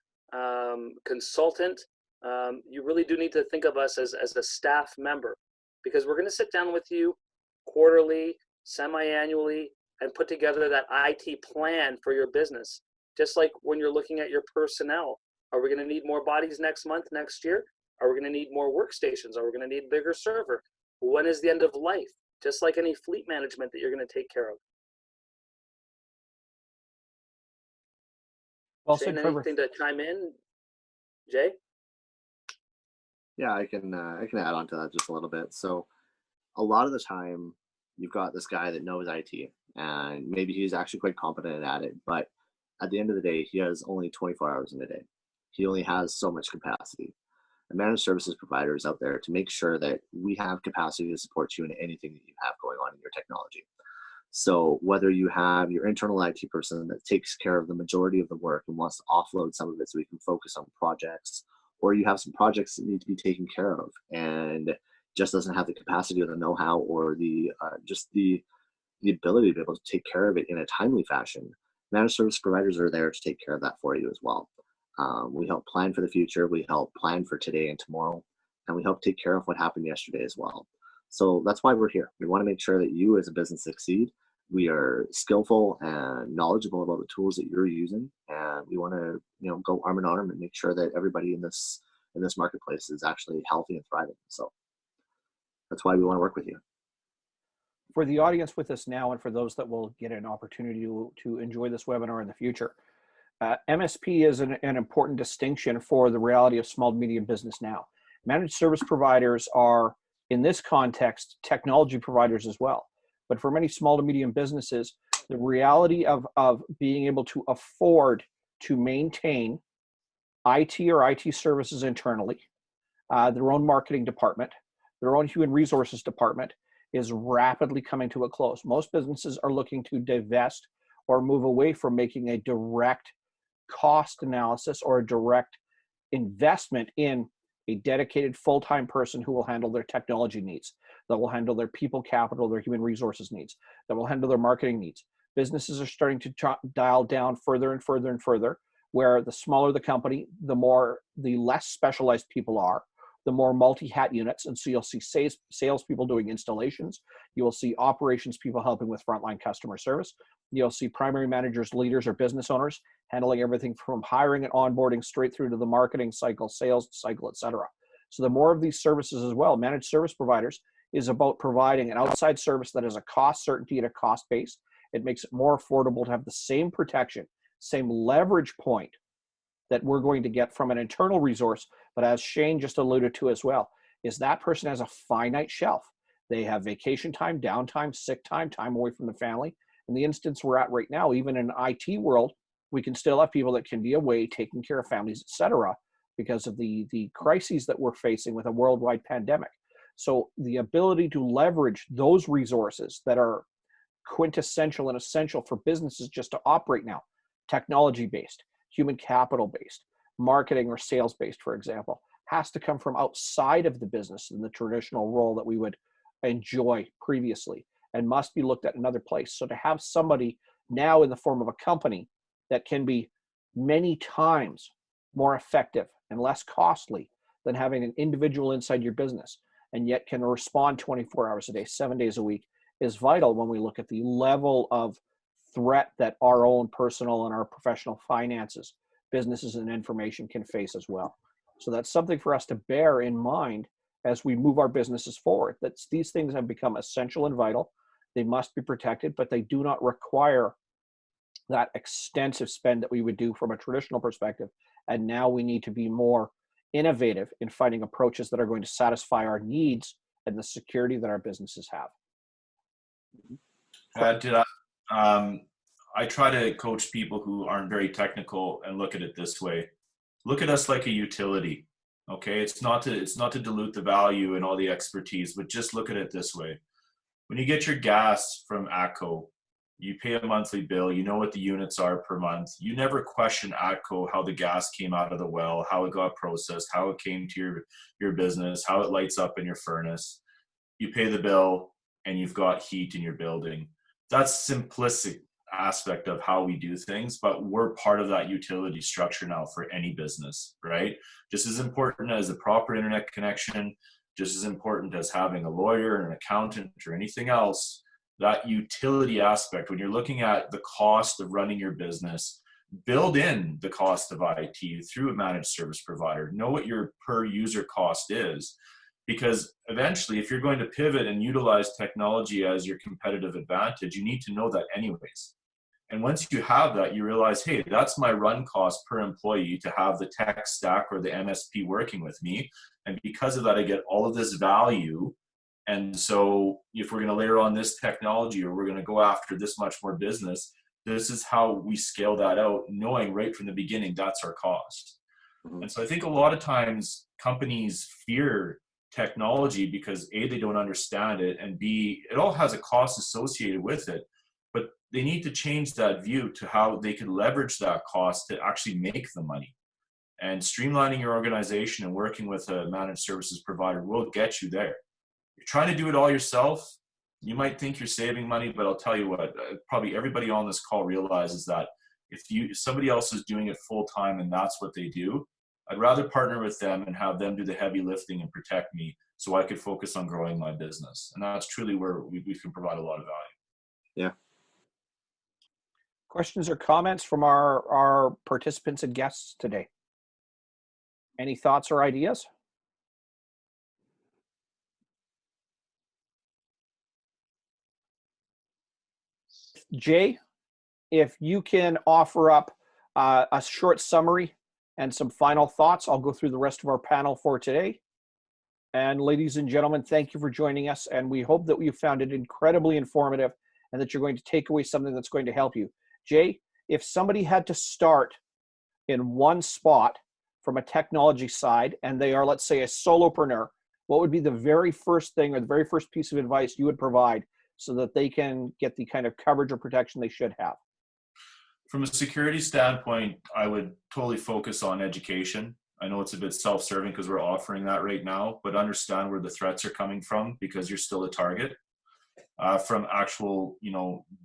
consultant. You really do need to think of us as a staff member, because we're going to sit down with you quarterly, semi-annually, and put together that IT plan for your business. Just like when you're looking at your personnel, are we going to need more bodies next month, next year? Are we going to need more workstations? Are we going to need a bigger server? When is the end of life? Just like any fleet management that you're going to take care of. Well Shane, said, Trevor. anything to chime in, Jay? Yeah, I can add on to that just a little bit. So a lot of the time you've got this guy that knows IT, and maybe he's actually quite competent at it, but at the end of the day, he has only 24 hours in a day. He only has so much capacity. A managed services provider is out there to make sure that we have capacity to support you in anything that you have going on in your technology. So whether you have your internal IT person that takes care of the majority of the work and wants to offload some of it so we can focus on projects, or you have some projects that need to be taken care of and just doesn't have the capacity or the know-how or the just the ability to be able to take care of it in a timely fashion, managed service providers are there to take care of that for you as well. We help plan for the future, we help plan for today and tomorrow, and we help take care of what happened yesterday as well. So that's why we're here. We want to make sure that you as a business succeed. We are skillful and knowledgeable about the tools that you're using, and we want to, go arm in arm and make sure that everybody in this marketplace is actually healthy and thriving. So that's why we want to work with you. For the audience with us now, and for those that will get an opportunity to enjoy this webinar in the future, MSP is an important distinction for the reality of small to medium business now. Managed service providers are, in this context, technology providers as well. But for many small to medium businesses, the reality of being able to afford to maintain IT or IT services internally, their own marketing department, their own human resources department, is rapidly coming to a close. Most businesses are looking to divest or move away from making a direct cost analysis or a direct investment in a dedicated full-time person who will handle their technology needs, that will handle their people capital, their human resources needs, that will handle their marketing needs. Businesses are starting to dial down further and further and further, where the smaller the company, the less specialized people are, the more multi-hat units. And so you'll see sales people doing installations. You will see operations people helping with frontline customer service. You'll see primary managers, leaders, or business owners handling everything from hiring and onboarding straight through to the marketing cycle, sales cycle, et cetera. So the more of these services as well, managed service providers, is about providing an outside service that has a cost certainty and a cost base. It makes it more affordable to have the same protection, same leverage point that we're going to get from an internal resource. But as Shane just alluded to as well, is that person has a finite shelf. They have vacation time, downtime, sick time, time away from the family. In the instance we're at right now, even in IT world, we can still have people that can be away taking care of families, et cetera, because of the crises that we're facing with a worldwide pandemic. So the ability to leverage those resources that are quintessential and essential for businesses just to operate now, technology-based, human capital-based, marketing or sales-based, for example, has to come from outside of the business in the traditional role that we would enjoy previously, and must be looked at another place. So to have somebody now in the form of a company that can be many times more effective and less costly than having an individual inside your business, and yet can respond 24 hours a day, 7 days a week, is vital when we look at the level of threat that our own personal and our professional finances, businesses, and information can face as well. So that's something for us to bear in mind as we move our businesses forward. That these things have become essential and vital. They must be protected, but they do not require that extensive spend that we would do from a traditional perspective. And now we need to be more innovative in finding approaches that are going to satisfy our needs and the security that our businesses have. I try to coach people who aren't very technical and look at it this way. Look at us like a utility. Okay, it's not to dilute the value and all the expertise, but just look at it this way. When you get your gas from ACO, You pay a monthly bill. You know what the units are per month. You never question ATCO, how the gas came out of the well, how it got processed, how it came to your business, how it lights up in your furnace. You pay the bill and you've got heat in your building. That's simplistic aspect of how we do things, but we're part of that utility structure now for any business, right? Just as important as a proper internet connection, just as important as having a lawyer and an accountant or anything else, that utility aspect, when you're looking at the cost of running your business, build in the cost of IT through a managed service provider. Know what your per user cost is, because eventually if you're going to pivot and utilize technology as your competitive advantage, you need to know that anyways. And once you have that, you realize, hey, that's my run cost per employee to have the tech stack or the MSP working with me. And because of that, I get all of this value. And so if we're going to layer on this technology, or we're going to go after this much more business, this is how we scale that out, knowing right from the beginning that's our cost. And so I think a lot of times companies fear technology because A, they don't understand it, and B, it all has a cost associated with it. But they need to change that view to how they can leverage that cost to actually make the money. And streamlining your organization and working with a managed services provider will get you there. You're trying to do it all yourself, you might think you're saving money, but I'll tell you what, probably everybody on this call realizes that if somebody else is doing it full time and that's what they do, I'd rather partner with them and have them do the heavy lifting and protect me so I could focus on growing my business. And that's truly where we can provide a lot of value. Yeah. Questions or comments from our participants and guests today? Any thoughts or ideas? Jay, if you can offer up a short summary and some final thoughts, I'll go through the rest of our panel for today. And ladies and gentlemen, thank you for joining us. And we hope that you found it incredibly informative and that you're going to take away something that's going to help you. Jay, if somebody had to start in one spot from a technology side and they are, let's say, a solopreneur, what would be the very first thing or the very first piece of advice you would provide so that they can get the kind of coverage or protection they should have? From a security standpoint, I would totally focus on education. I know it's a bit self-serving because we're offering that right now, but understand where the threats are coming from because you're still a target. From actual,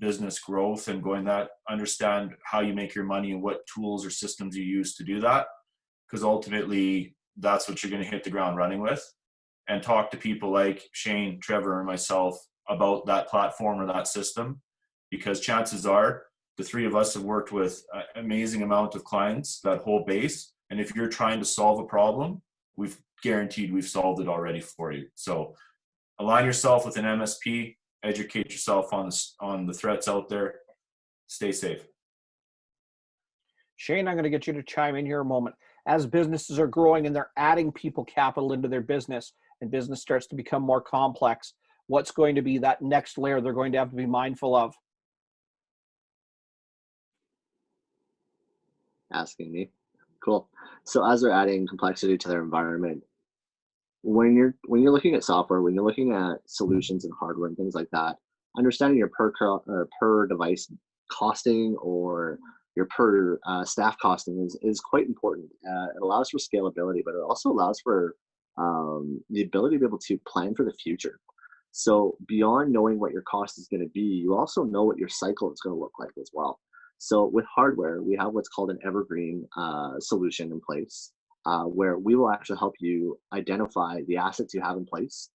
business growth and going that, understand how you make your money and what tools or systems you use to do that, because ultimately that's what you're going to hit the ground running with. And talk to people like Shane, Trevor, and myself about that platform or that system, because chances are the three of us have worked with an amazing amount of clients, that whole base. And if you're trying to solve a problem, we've guaranteed we've solved it already for you. So align yourself with an MSP, educate yourself on the threats out there, stay safe. Shane, I'm going to get you to chime in here a moment. As businesses are growing and they're adding people capital into their business and business starts to become more complex, what's going to be that next layer they're going to have to be mindful of? Asking me. Cool. So as they're adding complexity to their environment, when you're looking at software, when you're looking at solutions and hardware and things like that, understanding your per device costing or your per staff costing is quite important. It allows for scalability, but it also allows for the ability to be able to plan for the future. So beyond knowing what your cost is going to be, you also know what your cycle is going to look like as well. So with hardware, we have what's called an evergreen solution in place, where we will actually help you identify the assets you have in place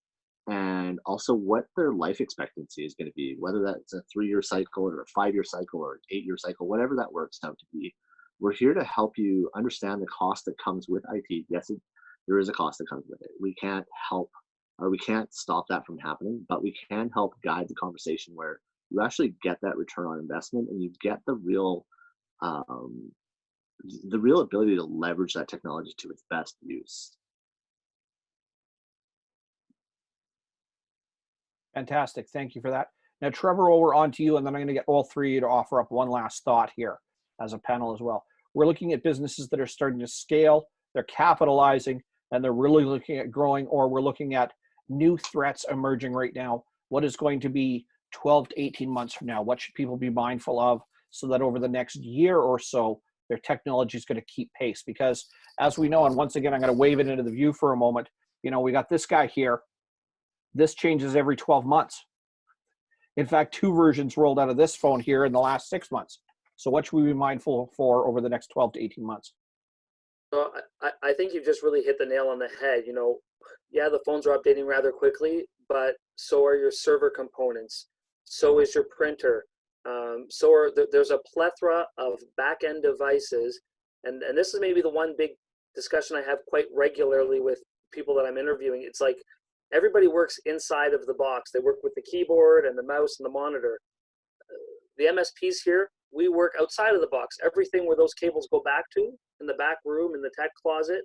and also what their life expectancy is going to be, whether that's a 3-year cycle or a 5-year cycle or an 8-year cycle, whatever that works out to be. We're here to help you understand the cost that comes with IT. Yes, there is a cost that comes with it. We can't help or we can't stop that from happening, but we can help guide the conversation where you actually get that return on investment and you get the real ability to leverage that technology to its best use. Fantastic. Thank you for that. Now, Trevor, we're on to you, and then I'm going to get all three of you to offer up one last thought here as a panel as well. We're looking at businesses that are starting to scale, they're capitalizing, and they're really looking at growing, or we're looking at new threats emerging right now. What is going to be 12 to 18 months from now? What should people be mindful of so that over the next year or so, their technology is going to keep pace? Because as we know, and once again, I'm going to wave it into the view for a moment, you know, we got this guy here. This changes every 12 months. In fact, 2 versions rolled out of this phone here in the last 6 months. So what should we be mindful for over the next 12 to 18 months? So I think you've just really hit the nail on the head. You know, yeah, the phones are updating rather quickly, but so are your server components. So is your printer. There's a plethora of back-end devices. And this is maybe the one big discussion I have quite regularly with people that I'm interviewing. It's like everybody works inside of the box. They work with the keyboard and the mouse and the monitor. The MSPs here, we work outside of the box. Everything where those cables go back to, in the back room, in the tech closet,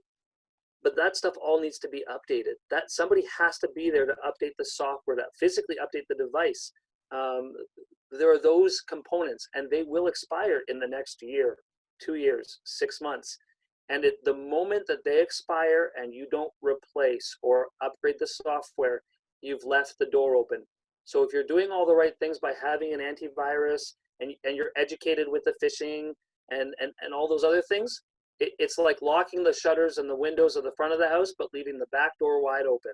but that stuff all needs to be updated. That somebody has to be there to update the software, to physically update the device. There are those components, and they will expire in the next year, 2 years, 6 months. And the moment that they expire and you don't replace or upgrade the software, you've left the door open. So if you're doing all the right things by having an antivirus and you're educated with the phishing and all those other things, it's like locking the shutters and the windows of the front of the house, but leaving the back door wide open.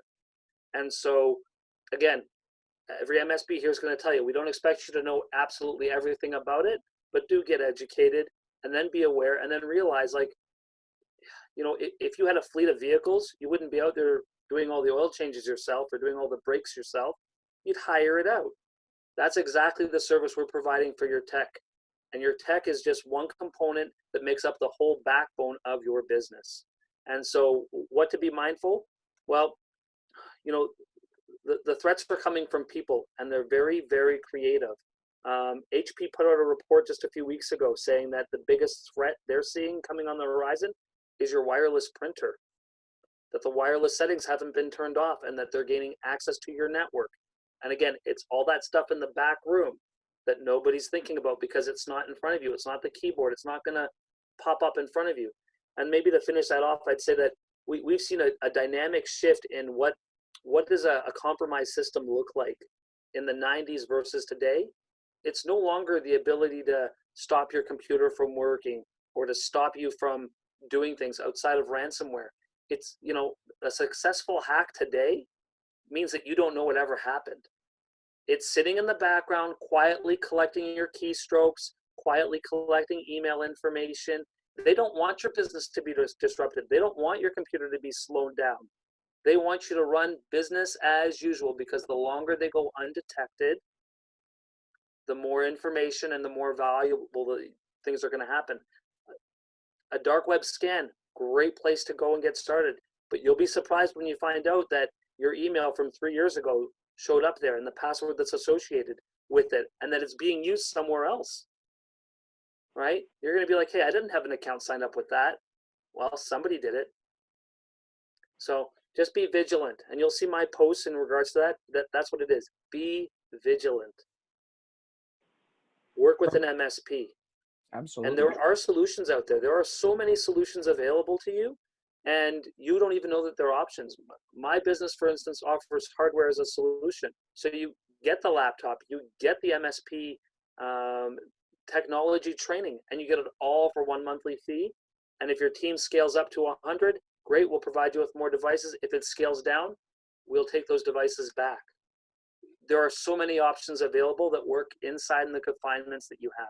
And so, again, every MSP here is going to tell you, we don't expect you to know absolutely everything about it, but do get educated and then be aware and then realize, like, you know, if you had a fleet of vehicles, you wouldn't be out there doing all the oil changes yourself or doing all the brakes yourself. You'd hire it out. That's exactly the service we're providing for your tech. And your tech is just one component that makes up the whole backbone of your business. And so what to be mindful? Well, you know, the threats are coming from people, and they're very, very creative. HP put out a report just a few weeks ago saying that the biggest threat they're seeing coming on the horizon is your wireless printer, that the wireless settings haven't been turned off and that they're gaining access to your network. And again, it's all that stuff in the back room that nobody's thinking about because it's not in front of you. It's not the keyboard. It's not going to pop up in front of you. And maybe to finish that off, I'd say that we've seen a dynamic shift in what does a compromised system look like in the 90s versus today. It's no longer the ability to stop your computer from working or to stop you from doing things outside of ransomware. It's, you know, a successful hack today means that you don't know what ever happened. It's sitting in the background, quietly collecting your keystrokes, quietly collecting email information. They don't want your business to be disrupted. They don't want your computer to be slowed down. They want you to run business as usual, because the longer they go undetected, the more information and the more valuable things are going to happen. A dark web scan, great place to go and get started. But you'll be surprised when you find out that your email from 3 years ago showed up there and the password that's associated with it, and that it's being used somewhere else, right? You're going to be like, hey, I didn't have an account signed up with that. Well, somebody did it. So just be vigilant, and you'll see my posts in regards to that. That's what it is. Be vigilant. Work with an MSP. Absolutely. And there are solutions out there. There are so many solutions available to you, and you don't even know that there are options. My business, for instance, offers hardware as a solution. So you get the laptop, you get the MSP technology training, and you get it all for one monthly fee. And if your team scales up to 100, great, we'll provide you with more devices. If it scales down, we'll take those devices back. There are so many options available that work inside the confinements that you have.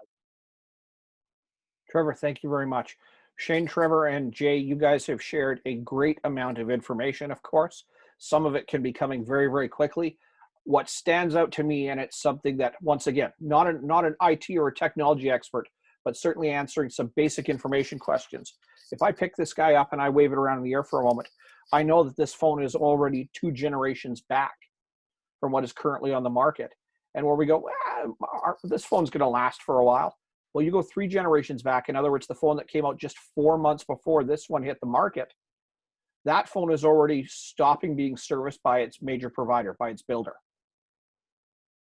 Trevor, thank you very much. Shane, Trevor, and Jay, you guys have shared a great amount of information, of course. Some of it can be coming very, very quickly. What stands out to me, and it's something that, once again, not an IT or a technology expert, but certainly answering some basic information questions. If I pick this guy up and I wave it around in the air for a moment, I know that this phone is already 2 generations back from what is currently on the market. And where we go, this phone's going to last for a while. Well, you go 3 generations back. In other words, the phone that came out just 4 months before this one hit the market, that phone is already stopping being serviced by its major provider, by its builder.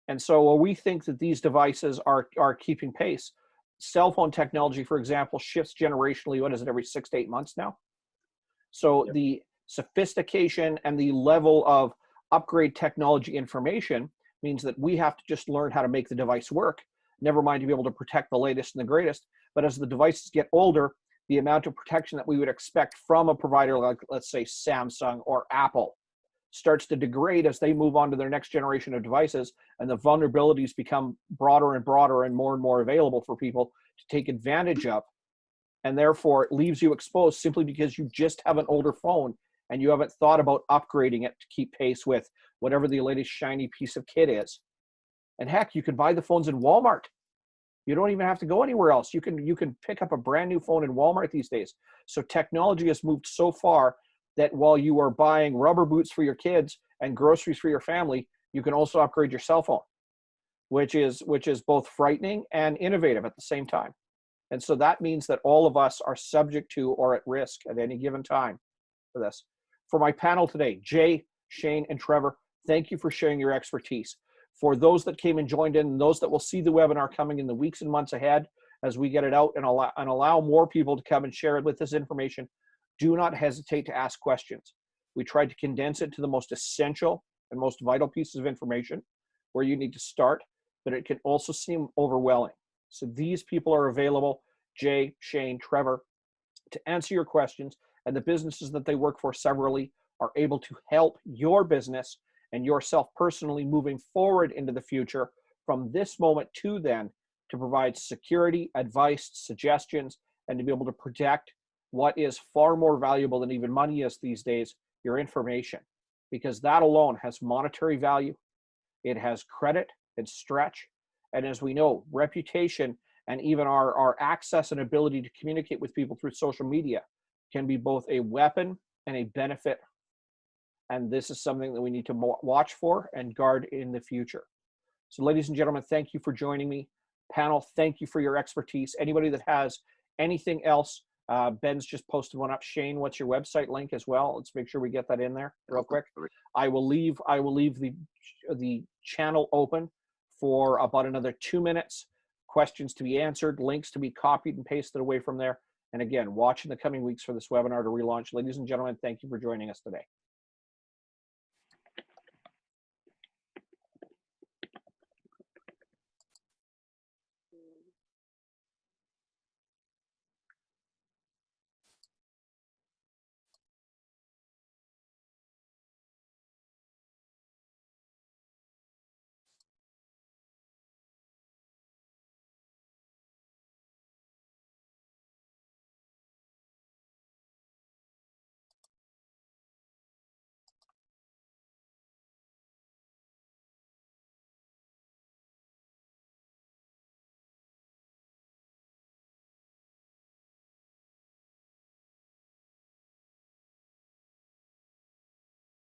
And so we think that these devices are keeping pace. Cell phone technology, for example, shifts generationally, what is it, every 6 to 8 months now? So the sophistication and the level of upgrade technology information means that we have to just learn how to make the device work, never mind to be able to protect the latest and the greatest. But as the devices get older, the amount of protection that we would expect from a provider like, let's say, Samsung or Apple starts to degrade as they move on to their next generation of devices, and the vulnerabilities become broader and broader and more available for people to take advantage of. And therefore, it leaves you exposed simply because you just have an older phone and you haven't thought about upgrading it to keep pace with whatever the latest shiny piece of kit is. And heck, you can buy the phones in Walmart. You don't even have to go anywhere else. You can pick up a brand new phone in Walmart these days. So technology has moved so far that while you are buying rubber boots for your kids and groceries for your family, you can also upgrade your cell phone, which is both frightening and innovative at the same time. And so that means that all of us are subject to or at risk at any given time for this. For my panel today, Jay, Shane, and Trevor, thank you for sharing your expertise. For those that came and joined in, and those that will see the webinar coming in the weeks and months ahead as we get it out and allow more people to come and share it with this information, do not hesitate to ask questions. We tried to condense it to the most essential and most vital pieces of information where you need to start, but it can also seem overwhelming. So these people are available, Jay, Shane, Trevor, to answer your questions, and the businesses that they work for severally are able to help your business and yourself personally moving forward into the future from this moment to then to provide security, advice, suggestions, and to be able to protect what is far more valuable than even money is these days, your information, because that alone has monetary value. It has credit and stretch. And as we know, reputation and even our access and ability to communicate with people through social media can be both a weapon and a benefit. And this is something that we need to watch for and guard in the future. So ladies and gentlemen, thank you for joining me. Panel, thank you for your expertise. Anybody that has anything else, Ben's just posted one up. Shane, what's your website link as well? Let's make sure we get that in there real quick. I will leave the channel open for about another 2 minutes. Questions to be answered, links to be copied and pasted away from there. And again, watch in the coming weeks for this webinar to relaunch. Ladies and gentlemen, thank you for joining us today.